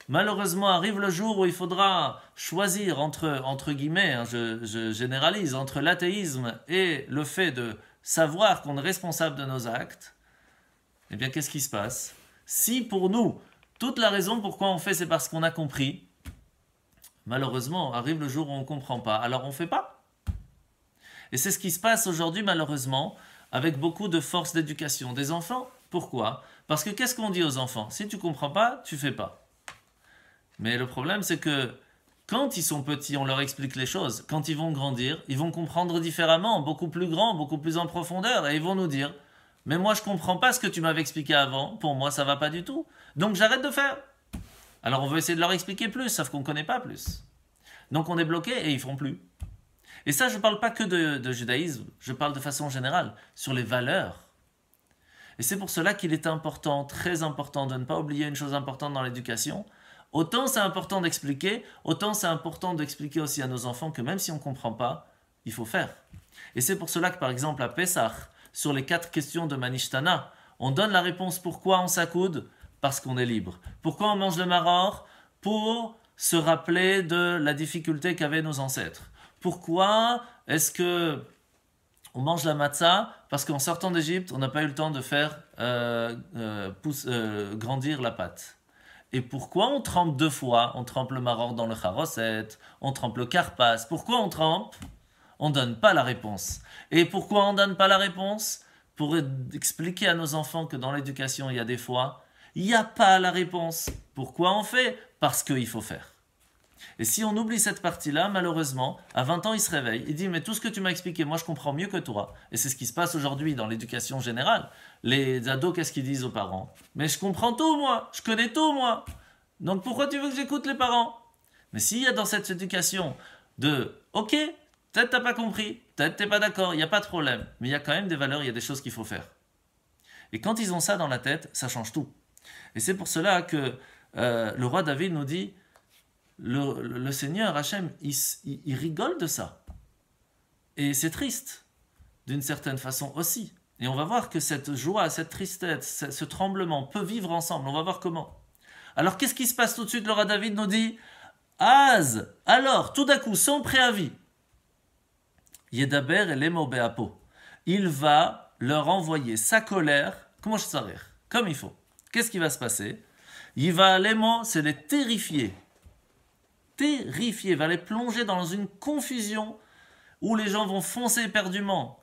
Malheureusement, arrive le jour où il faudra choisir entre guillemets, hein, je généralise, entre l'athéisme et le fait de savoir qu'on est responsable de nos actes. Eh bien, qu'est-ce qui se passe? Si pour nous, toute la raison pourquoi on fait, c'est parce qu'on a compris, malheureusement, arrive le jour où on ne comprend pas, alors on ne fait pas. Et c'est ce qui se passe aujourd'hui, malheureusement, avec beaucoup de forces d'éducation des enfants. Pourquoi? Parce que qu'est-ce qu'on dit aux enfants? Si tu ne comprends pas, tu ne fais pas. Mais le problème, c'est que quand ils sont petits, on leur explique les choses. Quand ils vont grandir, ils vont comprendre différemment, beaucoup plus grand, beaucoup plus en profondeur. Et ils vont nous dire, mais moi je ne comprends pas ce que tu m'avais expliqué avant, pour moi ça ne va pas du tout. Donc j'arrête de faire. Alors on veut essayer de leur expliquer plus, sauf qu'on ne connaît pas plus. Donc on est bloqué et ils ne font plus. Et ça, je ne parle pas que de judaïsme, je parle de façon générale, sur les valeurs. Et c'est pour cela qu'il est important, très important, de ne pas oublier une chose importante dans l'éducation. Autant c'est important d'expliquer, autant c'est important d'expliquer aussi à nos enfants que même si on ne comprend pas, il faut faire. Et c'est pour cela que par exemple à Pessah, sur les 4 questions de Manishtana, on donne la réponse pourquoi on s'accoude? Parce qu'on est libre. Pourquoi on mange le maror? Pour se rappeler de la difficulté qu'avaient nos ancêtres. Pourquoi est-ce que On mange la matzah parce qu'en sortant d'Égypte, on n'a pas eu le temps de faire grandir la pâte. Et pourquoi on trempe 2 fois? On trempe le maror dans le charoset, on trempe le karpas. Pourquoi on trempe? On ne donne pas la réponse. Et pourquoi on ne donne pas la réponse? Pour expliquer à nos enfants que dans l'éducation, il y a des fois, il n'y a pas la réponse. Pourquoi on fait? Parce qu'il faut faire. Et si on oublie cette partie-là, malheureusement, à 20 ans, il se réveille. Il dit, mais tout ce que tu m'as expliqué, moi, je comprends mieux que toi. Et c'est ce qui se passe aujourd'hui dans l'éducation générale. Les ados, qu'est-ce qu'ils disent aux parents? Mais je comprends tout, moi. Je connais tout, moi. Donc pourquoi tu veux que j'écoute les parents? Mais s'il y a dans cette éducation de, ok, peut-être t'as pas compris, peut-être t'es pas d'accord, il n'y a pas de problème. Mais il y a quand même des valeurs, il y a des choses qu'il faut faire. Et quand ils ont ça dans la tête, ça change tout. Et c'est pour cela que le roi David nous dit, le Seigneur Hachem, il rigole de ça. Et c'est triste, d'une certaine façon aussi. Et on va voir que cette joie, cette tristesse, ce tremblement peut vivre ensemble. On va voir comment. Alors qu'est-ce qui se passe tout de suite? Le roi David nous dit, Az, alors, tout d'un coup, sans préavis, Yedaber et Lemo Beapo, il va leur envoyer sa colère, comment je saurais, comme il faut. Qu'est-ce qui va se passer? Il va c'est les terrifier. Terrifier, va les plonger dans une confusion où les gens vont foncer éperdument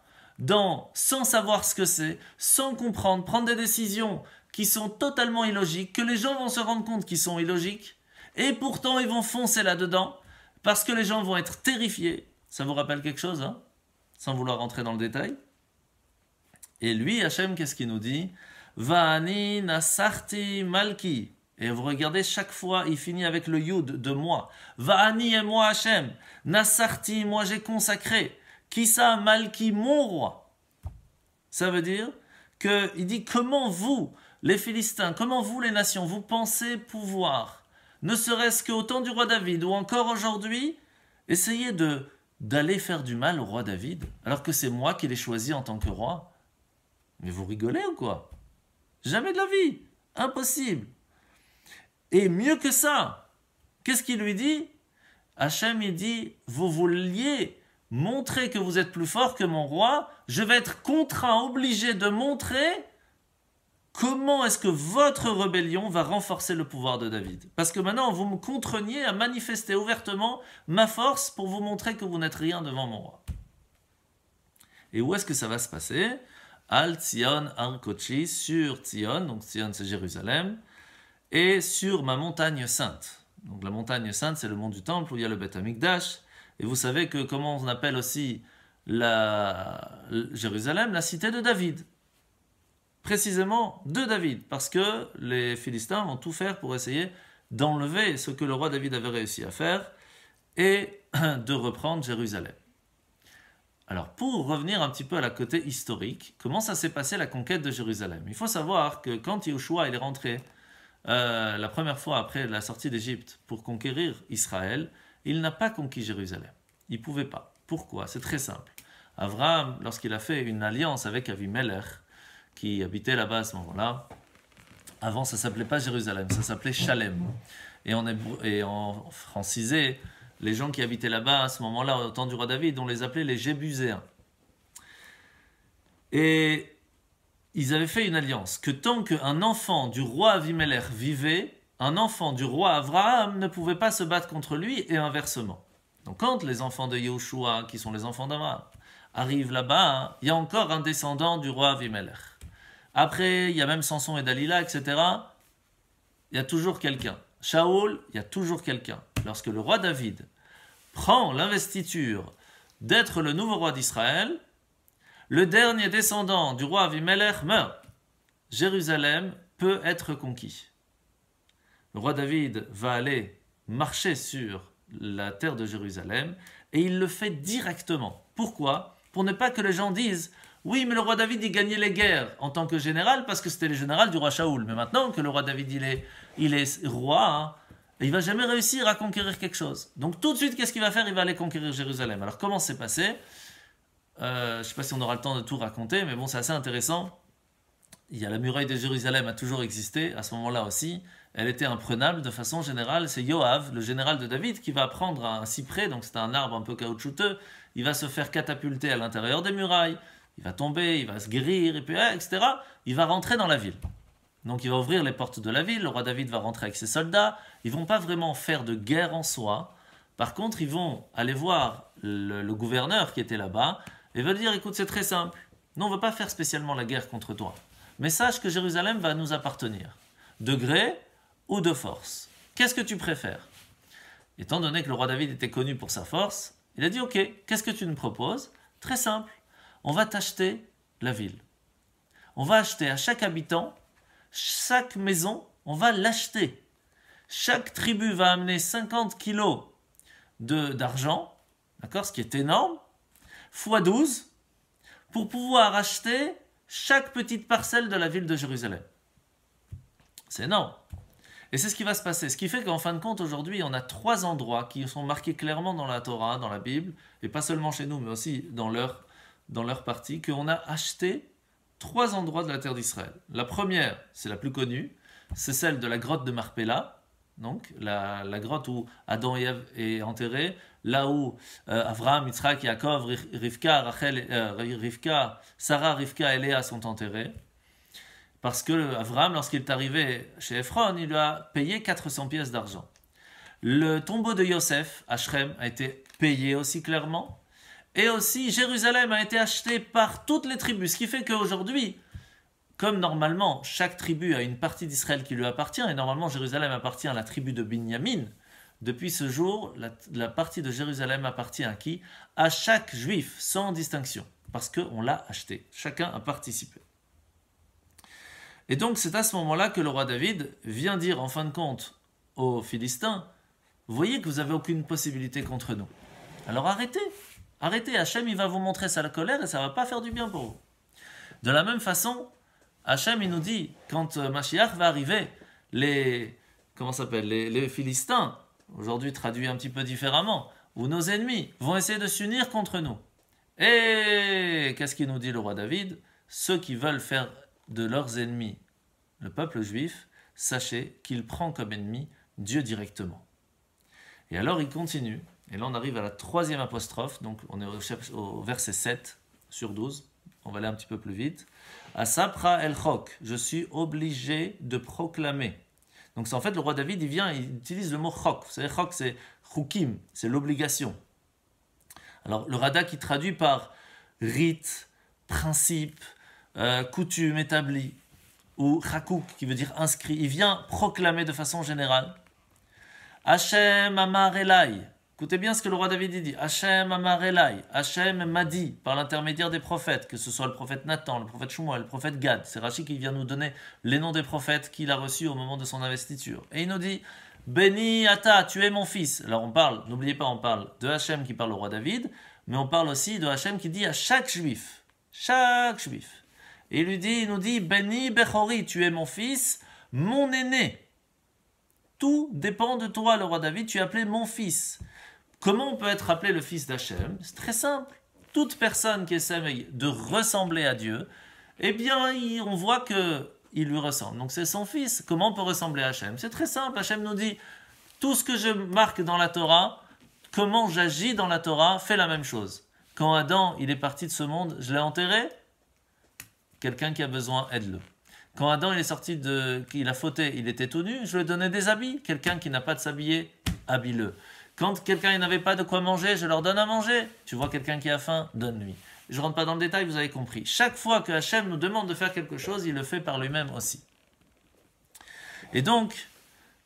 sans savoir ce que c'est, sans comprendre, prendre des décisions qui sont totalement illogiques, que les gens vont se rendre compte qu'ils sont illogiques, et pourtant ils vont foncer là-dedans, parce que les gens vont être terrifiés. Ça vous rappelle quelque chose, hein? Sans vouloir rentrer dans le détail. Et lui, Hachem, qu'est-ce qu'il nous dit? Va'ani nasarti malki. Et vous regardez, chaque fois, il finit avec le yud de moi. Va'ani et moi, Hachem. Nasarti, moi j'ai consacré. Kisa malki, mon roi. Ça veut dire qu'il dit, comment vous, les Philistins, comment vous, les nations, vous pensez pouvoir, ne serait-ce qu'au temps du roi David, ou encore aujourd'hui, essayer d'aller faire du mal au roi David, alors que c'est moi qui l'ai choisi en tant que roi? Mais vous rigolez ou quoi? Jamais de la vie. Impossible. Et mieux que ça, qu'est-ce qu'il lui dit? Hachem, il dit, vous vouliez montrer que vous êtes plus fort que mon roi, je vais être contraint, obligé de montrer comment est-ce que votre rébellion va renforcer le pouvoir de David. Parce que maintenant, vous me contraignez à manifester ouvertement ma force pour vous montrer que vous n'êtes rien devant mon roi. Et où est-ce que ça va se passer? Al Tzion Har Kodeshi, sur Tzion, donc Tzion c'est Jérusalem, et sur ma montagne sainte. Donc la montagne sainte, c'est le mont du temple où il y a le Beth Amikdash. Et vous savez que comment on appelle aussi Jérusalem, la cité de David. Précisément de David, parce que les Philistins vont tout faire pour essayer d'enlever ce que le roi David avait réussi à faire et de reprendre Jérusalem. Alors, pour revenir un petit peu à la côté historique, comment ça s'est passé la conquête de Jérusalem? Il faut savoir que quand Yehoshua est rentré la première fois après la sortie d'Égypte pour conquérir Israël, il n'a pas conquis Jérusalem. Il ne pouvait pas. Pourquoi? C'est très simple. Abraham, lorsqu'il a fait une alliance avec Avimelech, qui habitait là-bas à ce moment-là, avant ça ne s'appelait pas Jérusalem, ça s'appelait Shalem. Et en francisé, les gens qui habitaient là-bas à ce moment-là, au temps du roi David, on les appelait les Jébuséens. Et ils avaient fait une alliance, que tant qu'un enfant du roi Avimelech vivait, un enfant du roi Abraham ne pouvait pas se battre contre lui, et inversement. Donc quand les enfants de Yehoshua, qui sont les enfants d'Abraham, arrivent là-bas, il y a encore un descendant du roi Avimelech. Après, il y a même Samson et Dalila, etc. Il y a toujours quelqu'un. Shaoul, il y a toujours quelqu'un. Lorsque le roi David prend l'investiture d'être le nouveau roi d'Israël, le dernier descendant du roi Avimelech meurt. Jérusalem peut être conquis. Le roi David va aller marcher sur la terre de Jérusalem et il le fait directement. Pourquoi? Pour ne pas que les gens disent « Oui, mais le roi David, il gagnait les guerres en tant que général parce que c'était le général du roi Shaoul. Mais maintenant que le roi David, il est roi, hein, il ne va jamais réussir à conquérir quelque chose. Donc tout de suite, qu'est-ce qu'il va faire? Il va aller conquérir Jérusalem. Alors comment c'est passé? Je ne sais pas si on aura le temps de tout raconter, mais bon, c'est assez intéressant. Il y a la muraille de Jérusalem a toujours existé, à ce moment-là aussi. elle était imprenable de façon générale. C'est Yoav, le général de David, qui va prendre un cyprès, donc c'est un arbre un peu caoutchouteux, il va se faire catapulter à l'intérieur des murailles, il va tomber, il va se guérir, et puis, etc. Il va rentrer dans la ville. Donc il va ouvrir les portes de la ville, le roi David va rentrer avec ses soldats, ils vont pas vraiment faire de guerre en soi, par contre ils vont aller voir le gouverneur qui était là-bas, et va dire, écoute, c'est très simple, nous on ne veut pas faire spécialement la guerre contre toi, mais sache que Jérusalem va nous appartenir, de gré ou de force. Qu'est-ce que tu préfères? Étant donné que le roi David était connu pour sa force, il a dit, ok, qu'est-ce que tu nous proposes? Très simple, on va t'acheter la ville. On va acheter à chaque habitant, chaque maison, on va l'acheter. Chaque tribu va amener 50 kilos d'argent, d'accord, ce qui est énorme, fois 12, pour pouvoir acheter chaque petite parcelle de la ville de Jérusalem. C'est énorme. Et c'est ce qui va se passer. Ce qui fait qu'en fin de compte, aujourd'hui, on a 3 endroits qui sont marqués clairement dans la Torah, dans la Bible, et pas seulement chez nous, mais aussi dans leur partie, qu'on a acheté 3 endroits de la terre d'Israël. La première, c'est la plus connue, c'est celle de la grotte de Marpella, donc la grotte où Adam et Ève est enterré, là où Avraham, Yitzhak, Yaakov, Sarah, Rivka et Léa sont enterrés. Parce que Avraham, lorsqu'il est arrivé chez Ephron, il lui a payé 400 pièces d'argent. Le tombeau de Yosef, à Shrem, a été payé aussi clairement. Et aussi, Jérusalem a été acheté par toutes les tribus. Ce qui fait qu'aujourd'hui, comme normalement, chaque tribu a une partie d'Israël qui lui appartient, et normalement, Jérusalem appartient à la tribu de Binyamin, depuis ce jour, la partie de Jérusalem appartient à qui? À chaque juif, sans distinction. Parce qu'on l'a acheté. Chacun a participé. Et donc, c'est à ce moment-là que le roi David vient dire, en fin de compte, aux Philistins, vous voyez que vous n'avez aucune possibilité contre nous. Alors arrêtez. Arrêtez, Hachem, il va vous montrer sa colère et ça ne va pas faire du bien pour vous. De la même façon, Hachem, il nous dit, quand Mashiach va arriver, les Philistins, aujourd'hui traduit un petit peu différemment, ou nos ennemis, vont essayer de s'unir contre nous. Et qu'est-ce qu'il nous dit le roi David? Ceux qui veulent faire de leurs ennemis le peuple juif, sachez qu'il prend comme ennemi Dieu directement. Et alors il continue. Et là, on arrive à la 3e apostrophe, donc on est au verset 7 sur 12. On va aller un petit peu plus vite. Asapra el chok, je suis obligé de proclamer. Donc c'est en fait le roi David, il utilise le mot chok. Vous savez, chok, c'est chukim, c'est l'obligation. Alors le Rada qui traduit par rite, principe, coutume établie, ou chakouk qui veut dire inscrit, il vient proclamer de façon générale. Hachem amar elai. Écoutez bien ce que le roi David dit. Hachem amar elai. Hachem m'a dit par l'intermédiaire des prophètes, que ce soit le prophète Nathan, le prophète Shmuel, le prophète Gad. C'est Rashi qui vient nous donner les noms des prophètes qu'il a reçus au moment de son investiture. Et il nous dit, béni Ata, tu es mon fils. Alors on parle, n'oubliez pas, on parle de Hachem qui parle au roi David, mais on parle aussi de Hachem qui dit à chaque juif. Chaque juif. Et il nous dit, béni Bechori, tu es mon fils, mon aîné. Tout dépend de toi, le roi David, tu es appelé mon fils. Comment on peut être appelé le fils d'Hachem? C'est très simple. Toute personne qui essaie de ressembler à Dieu, eh bien, on voit qu'il lui ressemble. Donc c'est son fils. Comment on peut ressembler à Hachem? C'est très simple. Hachem nous dit, tout ce que je marque dans la Torah, comment j'agis dans la Torah, fait la même chose. Quand Adam, il est parti de ce monde, je l'ai enterré. Quelqu'un qui a besoin, aide-le. Quand Adam il est sorti il a fauté, il était tout nu, je lui ai donné des habits. Quelqu'un qui n'a pas de s'habiller, habille-le. Quand quelqu'un n'avait pas de quoi manger, je leur donne à manger. Tu vois quelqu'un qui a faim, donne-lui. Je ne rentre pas dans le détail, vous avez compris. Chaque fois que Hachem nous demande de faire quelque chose, il le fait par lui-même aussi. Et donc,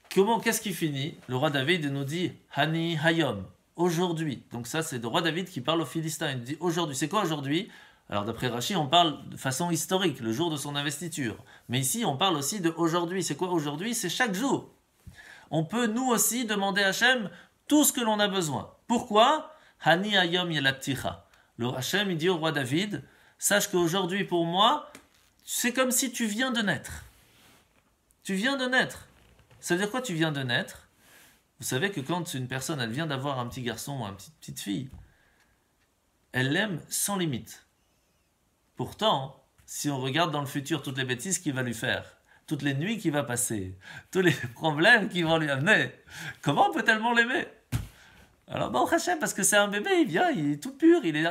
qu'est-ce qui finit? Le roi David nous dit Hani Hayom, aujourd'hui. Donc ça, c'est le roi David qui parle aux Philistins. Il dit aujourd'hui. C'est quoi aujourd'hui? Alors d'après Rashi, on parle de façon historique, le jour de son investiture. Mais ici, on parle aussi de aujourd'hui. C'est quoi aujourd'hui? C'est chaque jour. On peut nous aussi demander à Hachem tout ce que l'on a besoin. Pourquoi? Hani Hayom Yelatticha. Le Hachem, il dit au roi David, sache qu'aujourd'hui pour moi, c'est comme si tu viens de naître. Tu viens de naître. Ça veut dire quoi tu viens de naître? Vous savez que quand une personne, elle vient d'avoir un petit garçon ou une petite fille, elle l'aime sans limite. Pourtant, si on regarde dans le futur toutes les bêtises qu'il va lui faire, toutes les nuits qu'il va passer, tous les problèmes qu'ils vont lui amener. Comment on peut tellement l'aimer? Alors, bon, Hachem, parce que c'est un bébé, il vient, il est tout pur, il est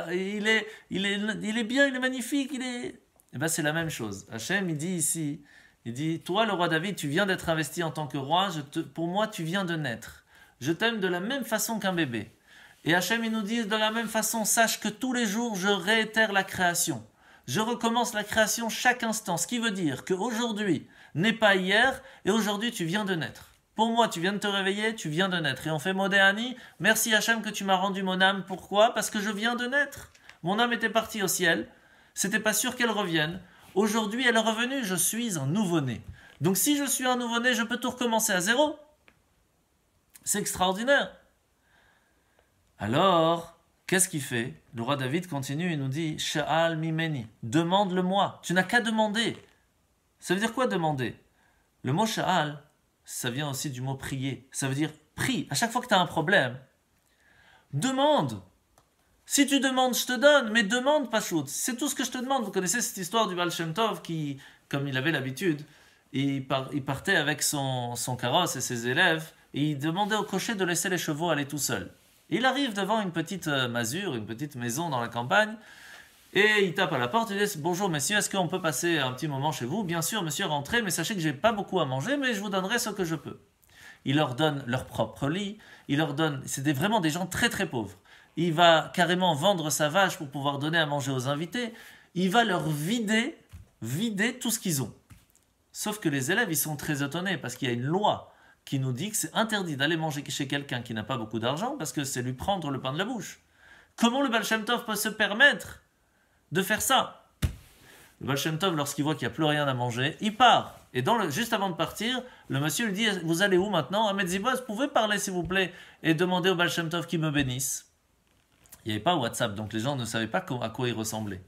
bien, il est magnifique, il est... Et bien, c'est la même chose. Hachem, il dit ici, il dit, toi, le roi David, tu viens d'être investi en tant que roi, pour moi, tu viens de naître. Je t'aime de la même façon qu'un bébé. Et Hachem, il nous dit, de la même façon, sache que tous les jours, je réitère la création. Je recommence la création chaque instant, ce qui veut dire qu'aujourd'hui n'est pas hier, et aujourd'hui, tu viens de naître. Pour moi, tu viens de te réveiller, tu viens de naître. Et on fait Modéani, merci Hachem que tu m'as rendu mon âme. Pourquoi? Parce que je viens de naître. Mon âme était partie au ciel, c'était pas sûr qu'elle revienne. Aujourd'hui, elle est revenue, je suis un nouveau-né. Donc si je suis un nouveau-né, je peux tout recommencer à zéro. C'est extraordinaire. Alors, qu'est-ce qu'il fait? Le roi David continue, il nous dit, Sha'al mimeni, demande-le-moi. Tu n'as qu'à demander. Ça veut dire quoi demander? Le mot Sha'al, ça vient aussi du mot prier. Ça veut dire prie. À chaque fois que tu as un problème, demande. Si tu demandes, je te donne, mais demande pas shoot. C'est tout ce que je te demande. Vous connaissez cette histoire du Baal Shem Tov qui, comme il avait l'habitude, il partait avec son carrosse et ses élèves et il demandait au cocher de laisser les chevaux aller tout seuls. Il arrive devant une petite masure, une petite maison dans la campagne et il tape à la porte et dit « Bonjour messieurs, est-ce qu'on peut passer un petit moment chez vous ?»« Bien sûr monsieur, rentrez, mais sachez que j'ai pas beaucoup à manger, mais je vous donnerai ce que je peux. » Il leur donne leur propre lit, il leur donne... C'était vraiment des gens très très pauvres. Il va carrément vendre sa vache pour pouvoir donner à manger aux invités. Il va leur vider tout ce qu'ils ont. Sauf que les élèves, ils sont très étonnés parce qu'il y a une loi qui nous dit que c'est interdit d'aller manger chez quelqu'un qui n'a pas beaucoup d'argent parce que c'est lui prendre le pain de la bouche. Comment le Baal Shem Tov peut se permettre de faire ça? Le Baal Shem Tov, lorsqu'il voit qu'il n'y a plus rien à manger, il part. Et juste avant de partir, le monsieur lui dit « Vous allez où maintenant ?»« Ahmed Ziboz, vous pouvez parler s'il vous plaît et demander au Baal Shem Tov qu'il me bénisse. » Il n'y avait pas WhatsApp, donc les gens ne savaient pas à quoi il ressemblait.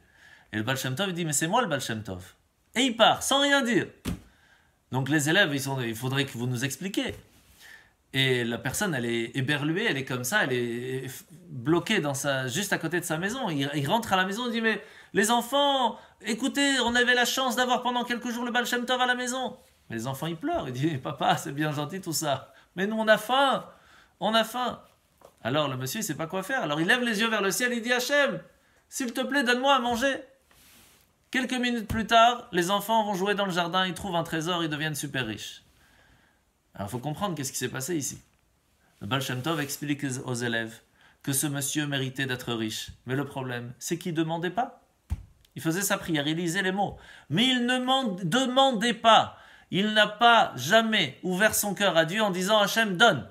Et le Baal Shem Tov dit « Mais c'est moi le Baal Shem Tov. » Et il part, sans rien dire. Donc les élèves, il faudrait que vous nous expliquiez. Et la personne, elle est éberluée, elle est comme ça, elle est bloquée juste à côté de sa maison. Il rentre à la maison, il dit « Mais les enfants, écoutez, on avait la chance d'avoir pendant quelques jours le Baal Shem Tov à la maison. » Mais les enfants, ils pleurent. Ils disent « Papa, c'est bien gentil tout ça. Mais nous, on a faim. On a faim. » Alors le monsieur, il ne sait pas quoi faire. Alors il lève les yeux vers le ciel, il dit « Hachem, s'il te plaît, donne-moi à manger. » Quelques minutes plus tard, les enfants vont jouer dans le jardin, ils trouvent un trésor, ils deviennent super riches. Alors il faut comprendre qu'est-ce qui s'est passé ici. Le Baal Shem Tov explique aux élèves que ce monsieur méritait d'être riche. Mais le problème, c'est qu'il ne demandait pas. Il faisait sa prière, il lisait les mots. Mais il ne demandait pas. Il n'a pas jamais ouvert son cœur à Dieu en disant « Hachem, donne ».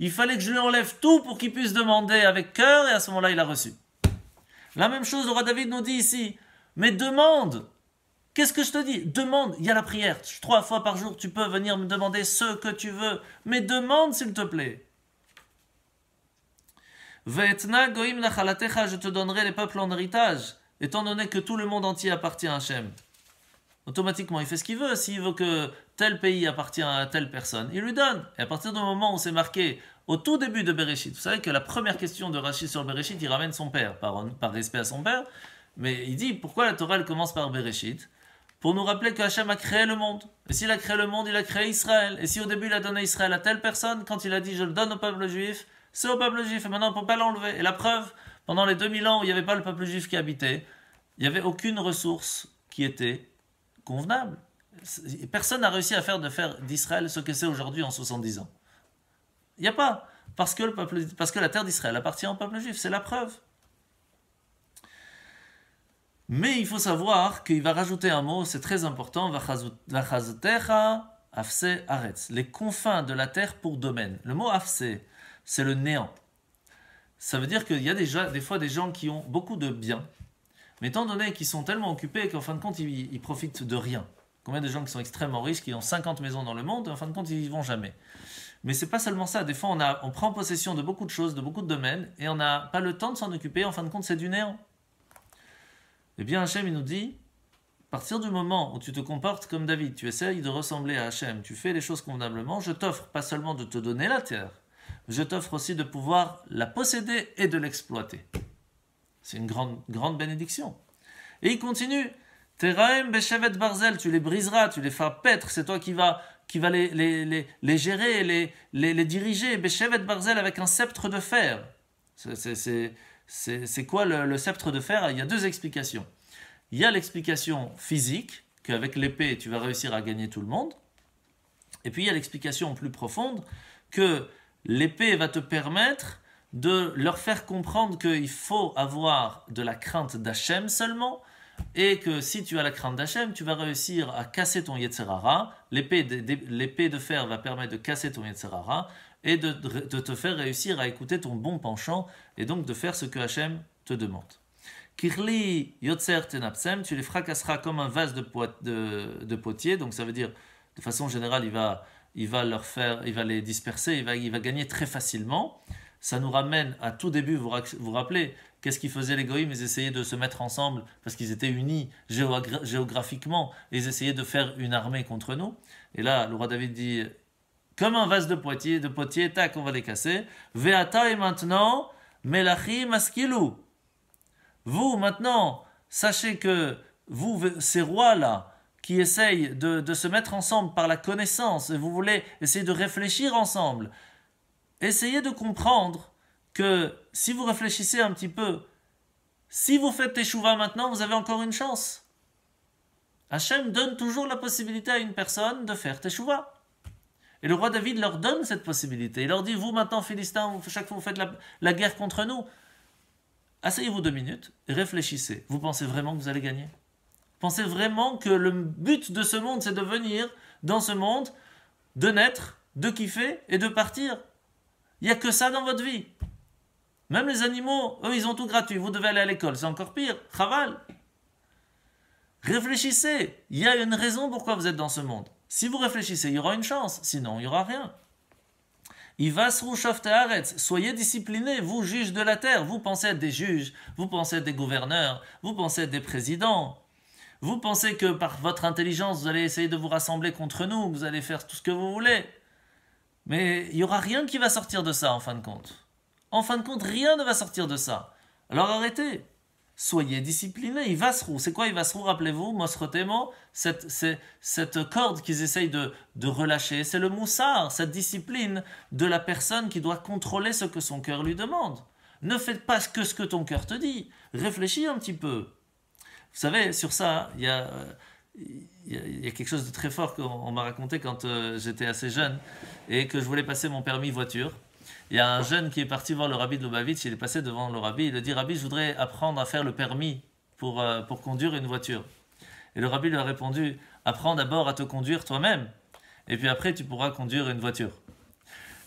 Il fallait que je lui enlève tout pour qu'il puisse demander avec cœur et à ce moment-là, il a reçu. La même chose, le roi David nous dit ici, mais demande. Qu'est-ce que je te dis? Demande, il y a la prière. 3 fois par jour, tu peux venir me demander ce que tu veux, mais demande s'il te plaît. Ve'etna goim nachalatecha, je te donnerai les peuples en héritage, étant donné que tout le monde entier appartient à Hachem. Automatiquement, il fait ce qu'il veut. S'il veut que tel pays appartient à telle personne, il lui donne. Et à partir du moment où c'est marqué au tout début de Bereshit, vous savez que la première question de Rashi sur Bereshit, il ramène son père, par respect à son père, mais il dit pourquoi la Torah elle commence par Bereshit? Pour nous rappeler que Hachem a créé le monde. Et s'il a créé le monde, il a créé Israël. Et si au début il a donné Israël à telle personne, quand il a dit je le donne au peuple juif, c'est au peuple juif. Et maintenant on ne peut pas l'enlever. Et la preuve, pendant les 2000 ans où il n'y avait pas le peuple juif qui habitait, il n'y avait aucune ressource qui était convenable. Personne n'a réussi à faire d'Israël ce que c'est aujourd'hui en 70 ans. Il n'y a pas. Parce que la terre d'Israël appartient au peuple juif. C'est la preuve. Mais il faut savoir qu'il va rajouter un mot, c'est très important, Vachazotecha afse aretz, les confins de la terre pour domaine. Le mot afse, c'est le néant. Ça veut dire qu'il y a des fois des gens qui ont beaucoup de biens, mais étant donné qu'ils sont tellement occupés qu'en fin de compte, ils profitent de rien. Combien de gens qui sont extrêmement riches, qui ont 50 maisons dans le monde, et en fin de compte, ils n'y vont jamais. Mais c'est pas seulement ça, des fois on prend possession de beaucoup de choses, de beaucoup de domaines, et on n'a pas le temps de s'en occuper, en fin de compte, c'est du néant. Eh bien, Hachem, il nous dit, à partir du moment où tu te comportes comme David, tu essayes de ressembler à Hachem, tu fais les choses convenablement, je t'offre pas seulement de te donner la terre, je t'offre aussi de pouvoir la posséder et de l'exploiter. C'est une grande bénédiction. Et il continue, Teraem beshevet barzel, tu les briseras, tu les feras paître, c'est toi qui va les gérer, les diriger. Beshevet barzel avec un sceptre de fer. C'est quoi le sceptre de fer? Il y a deux explications. Il y a l'explication physique, qu'avec l'épée, tu vas réussir à gagner tout le monde. Et puis il y a l'explication plus profonde, que l'épée va te permettre de leur faire comprendre qu'il faut avoir de la crainte d'Hachem seulement, et que si tu as la crainte d'Hachem, tu vas réussir à casser ton Yetzerara. L'épée de fer va permettre de casser ton Yetzerara et de te faire réussir à écouter ton bon penchant et donc de faire ce que Hachem te demande. Kirli Yotzer Tenapsem, tu les fracasseras comme un vase de potier, donc ça veut dire de façon générale il va les disperser, il va gagner très facilement. Ça nous ramène à tout début, vous vous rappelez, qu'est-ce qu'ils faisaient les goïms? Ils essayaient de se mettre ensemble parce qu'ils étaient unis géographiquement et ils essayaient de faire une armée contre nous. Et là, le roi David dit, comme un vase de potier, tac, on va les casser. Veata et maintenant, Melachi Maskilou. Vous, maintenant, sachez que vous, ces rois-là, qui essayent de se mettre ensemble par la connaissance, et vous voulez essayer de réfléchir ensemble, essayez de comprendre que si vous réfléchissez un petit peu, si vous faites teshuva maintenant, vous avez encore une chance. Hachem donne toujours la possibilité à une personne de faire teshuva. Et le roi David leur donne cette possibilité. Il leur dit, vous maintenant, Philistins, chaque fois vous faites la guerre contre nous, asseyez-vous 2 minutes et réfléchissez. Vous pensez vraiment que vous allez gagner? Pensez vraiment que le but de ce monde, c'est de venir dans ce monde, de naître, de kiffer et de partir. Il n'y a que ça dans votre vie. Même les animaux, eux, ils ont tout gratuit. Vous devez aller à l'école, c'est encore pire. Chaval. Réfléchissez. Il y a une raison pourquoi vous êtes dans ce monde. Si vous réfléchissez, il y aura une chance. Sinon, il n'y aura rien. Ivasru shofte haaretz, soyez disciplinés, vous juges de la terre. Vous pensez être des juges, vous pensez être des gouverneurs, vous pensez être des présidents. Vous pensez que par votre intelligence, vous allez essayer de vous rassembler contre nous, vous allez faire tout ce que vous voulez. Mais il n'y aura rien qui va sortir de ça, en fin de compte. En fin de compte, rien ne va sortir de ça. Alors arrêtez. Soyez disciplinés. Ivasru, c'est quoi Ivasru? Rappelez-vous, Mosrotemo, cette corde qu'ils essayent de relâcher, c'est le moussard, cette discipline de la personne qui doit contrôler ce que son cœur lui demande. Ne faites pas que ce que ton cœur te dit. Réfléchis un petit peu. Vous savez, sur ça, il y a quelque chose de très fort qu'on m'a raconté quand j'étais assez jeune et que je voulais passer mon permis voiture. Il y a un jeune qui est parti voir le rabbi de Lubavitch, il est passé devant le rabbi, il lui dit « Rabbi, je voudrais apprendre à faire le permis pour conduire une voiture. » Et le rabbi lui a répondu « Apprends d'abord à te conduire toi-même, et puis après tu pourras conduire une voiture. »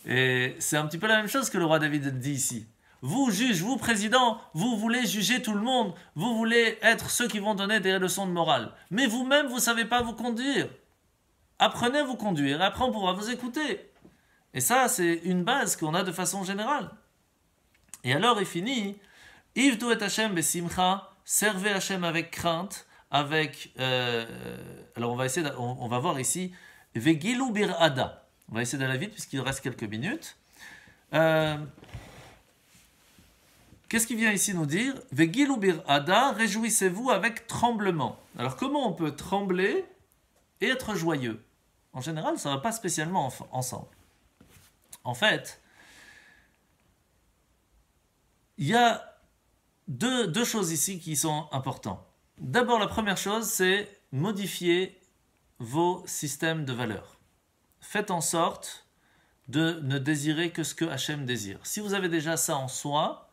Et c'est un petit peu la même chose que le roi David dit ici. Vous, juges, vous, président, vous voulez juger tout le monde, vous voulez être ceux qui vont donner des leçons de morale. Mais vous-même, vous ne savez pas vous conduire. Apprenez à vous conduire, et après on pourra vous écouter. Et ça, c'est une base qu'on a de façon générale. Et alors, il finit, Ivdu et Hashem besimcha, servez Hashem avec crainte, avec... alors, on va voir ici, Vegilu bir ada. On va essayer d'aller vite, puisqu'il reste quelques minutes. Qu'est-ce qu'il vient ici nous dire? Vegilu bir ada, réjouissez-vous avec tremblement. Alors, comment on peut trembler et être joyeux? En général, ça ne va pas spécialement ensemble. En fait, il y a deux choses ici qui sont importantes. D'abord, la première chose, c'est modifier vos systèmes de valeurs. Faites en sorte de ne désirer que ce que Hachem désire. Si vous avez déjà ça en soi,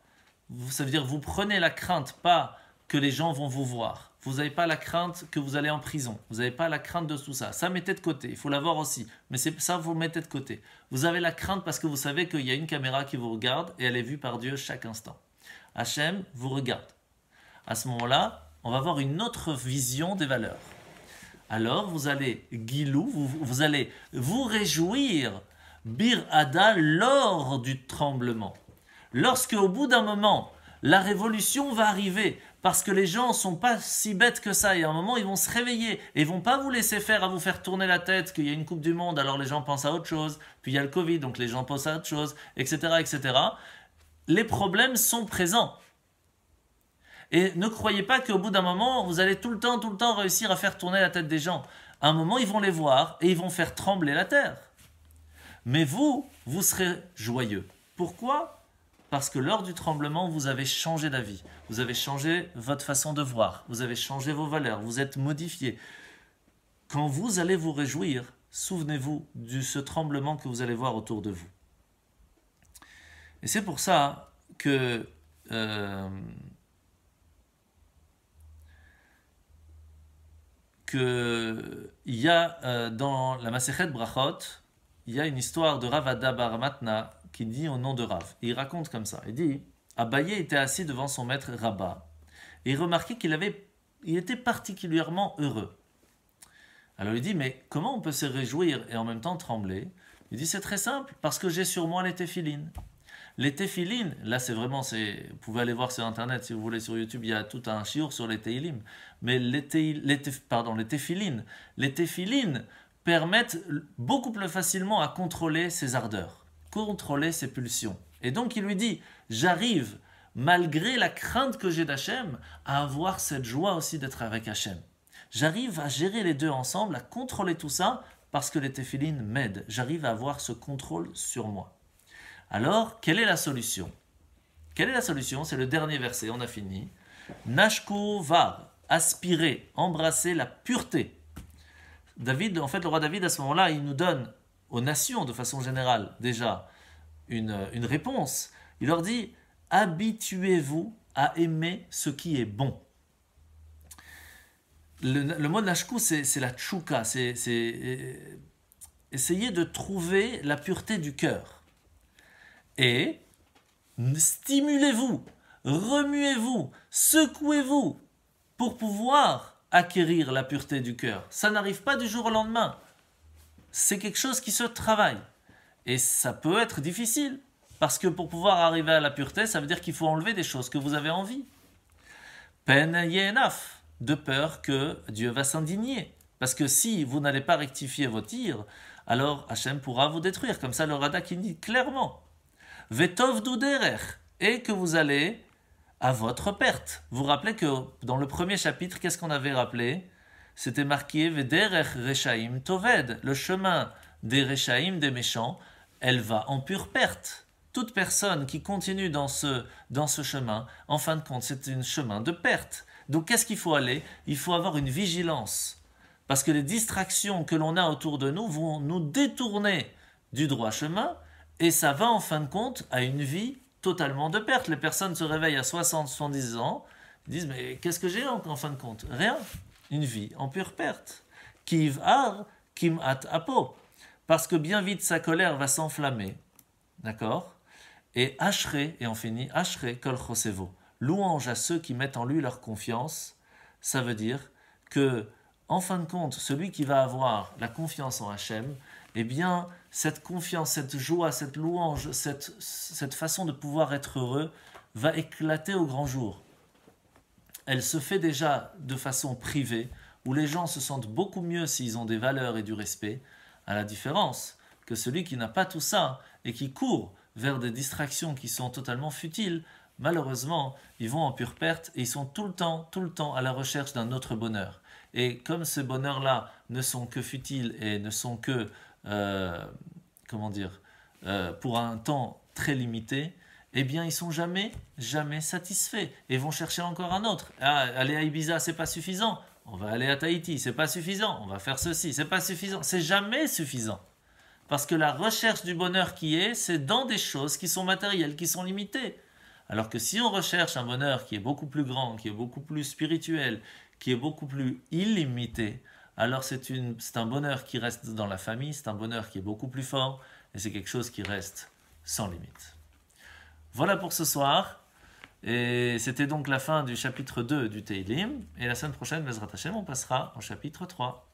ça veut dire que vous prenez la crainte, pas que les gens vont vous voir. Vous n'avez pas la crainte que vous allez en prison. Vous n'avez pas la crainte de tout ça. Ça, mettez de côté. Il faut l'avoir aussi. Mais ça, vous mettez de côté. Vous avez la crainte parce que vous savez qu'il y a une caméra qui vous regarde et elle est vue par Dieu chaque instant. Hachem vous regarde. À ce moment-là, on va avoir une autre vision des valeurs. Alors, vous allez guilou, vous allez vous réjouir bir ada lors du tremblement. Lorsque, au bout d'un moment, la révolution va arriver, parce que les gens ne sont pas si bêtes que ça, et à un moment, ils vont se réveiller, et ils ne vont pas vous laisser faire à vous faire tourner la tête, qu'il y a une Coupe du Monde, alors les gens pensent à autre chose, puis il y a le Covid, donc les gens pensent à autre chose, etc., etc. Les problèmes sont présents. Et ne croyez pas qu'au bout d'un moment, vous allez tout le temps réussir à faire tourner la tête des gens. À un moment, ils vont les voir et ils vont faire trembler la terre. Mais vous serez joyeux. Pourquoi ? Parce que lors du tremblement, vous avez changé d'avis. Vous avez changé votre façon de voir. Vous avez changé vos valeurs. Vous êtes modifié. Quand vous allez vous réjouir, souvenez-vous de ce tremblement que vous allez voir autour de vous. Et c'est pour ça que il y a dans la Masechet Brachot, il y a une histoire de Rav Ada bar Matna qui dit au nom de Rav. Et il raconte comme ça. Il dit, Abaye était assis devant son maître Rabba et il remarquait qu'il était particulièrement heureux. Alors il dit, mais comment on peut se réjouir et en même temps trembler ? Il dit, c'est très simple, parce que j'ai sur moi les téphilines. Les téphilines, là vous pouvez aller voir sur internet si vous voulez, sur YouTube, il y a tout un chiour sur les téhilim. Mais les téphilines permettent beaucoup plus facilement à contrôler ses ardeurs, contrôler ses pulsions. Et donc il lui dit, j'arrive, malgré la crainte que j'ai d'Hachem, à avoir cette joie aussi d'être avec Hachem. J'arrive à gérer les deux ensemble, à contrôler tout ça, parce que les téphilines m'aident. J'arrive à avoir ce contrôle sur moi. Alors, quelle est la solution ? Quelle est la solution ? C'est le dernier verset, on a fini. Nashku var, aspirer, embrasser la pureté. David, en fait, le roi David, à ce moment-là, il nous donne aux nations, de façon générale, déjà, une réponse. Il leur dit, habituez-vous à aimer ce qui est bon. Le mot nashku, c'est la tchouka, c'est essayer de trouver la pureté du cœur. Et stimulez-vous, remuez-vous, secouez-vous pour pouvoir acquérir la pureté du cœur. Ça n'arrive pas du jour au lendemain. C'est quelque chose qui se travaille. Et ça peut être difficile. Parce que pour pouvoir arriver à la pureté, ça veut dire qu'il faut enlever des choses que vous avez envie. Pen yenaf, de peur que Dieu va s'indigner. Parce que si vous n'allez pas rectifier vos tirs, alors Hachem pourra vous détruire. Comme ça, le Radak il dit clairement. Vetov duderech, et que vous allez à votre perte. Vous vous rappelez que dans le premier chapitre, qu'est-ce qu'on avait rappelé ? C'était marqué Vederech Rechaim Toved, le chemin des Rechaim, des méchants, elle va en pure perte. Toute personne qui continue dans ce chemin, en fin de compte, c'est un chemin de perte. Donc qu'est-ce qu'il faut aller ? Il faut avoir une vigilance. Parce que les distractions que l'on a autour de nous vont nous détourner du droit chemin, et ça va en fin de compte à une vie totalement de perte. Les personnes se réveillent à 60, 70 ans, ils disent mais qu'est-ce que j'ai en fin de compte ? Rien. Une vie en pure perte. Kiv ar, kim at apo. Parce que bien vite sa colère va s'enflammer. D'accord ? Et ashre, et on finit, ashre kol chosevo. Louange à ceux qui mettent en lui leur confiance. Ça veut dire que, en fin de compte, celui qui va avoir la confiance en Hachem, eh bien, cette confiance, cette joie, cette louange, cette façon de pouvoir être heureux va éclater au grand jour. Elle se fait déjà de façon privée, où les gens se sentent beaucoup mieux s'ils ont des valeurs et du respect, à la différence que celui qui n'a pas tout ça et qui court vers des distractions qui sont totalement futiles, malheureusement, ils vont en pure perte et ils sont tout le temps à la recherche d'un autre bonheur. Et comme ces bonheurs-là ne sont que futiles et ne sont que pour un temps très limité, eh bien ils sont jamais satisfaits et vont chercher encore un autre. Ah, aller à Ibiza, c'est pas suffisant. On va aller à Tahiti, c'est pas suffisant. On va faire ceci, c'est pas suffisant. C'est jamais suffisant. Parce que la recherche du bonheur c'est dans des choses qui sont matérielles, qui sont limitées. Alors que si on recherche un bonheur qui est beaucoup plus grand, qui est beaucoup plus spirituel, qui est beaucoup plus illimité, alors c'est un bonheur qui reste dans la famille, c'est un bonheur qui est beaucoup plus fort, et c'est quelque chose qui reste sans limite. Voilà pour ce soir, et c'était donc la fin du chapitre 2 du Teilim, et la semaine prochaine, Bezrat Hashem, on passera au chapitre 3.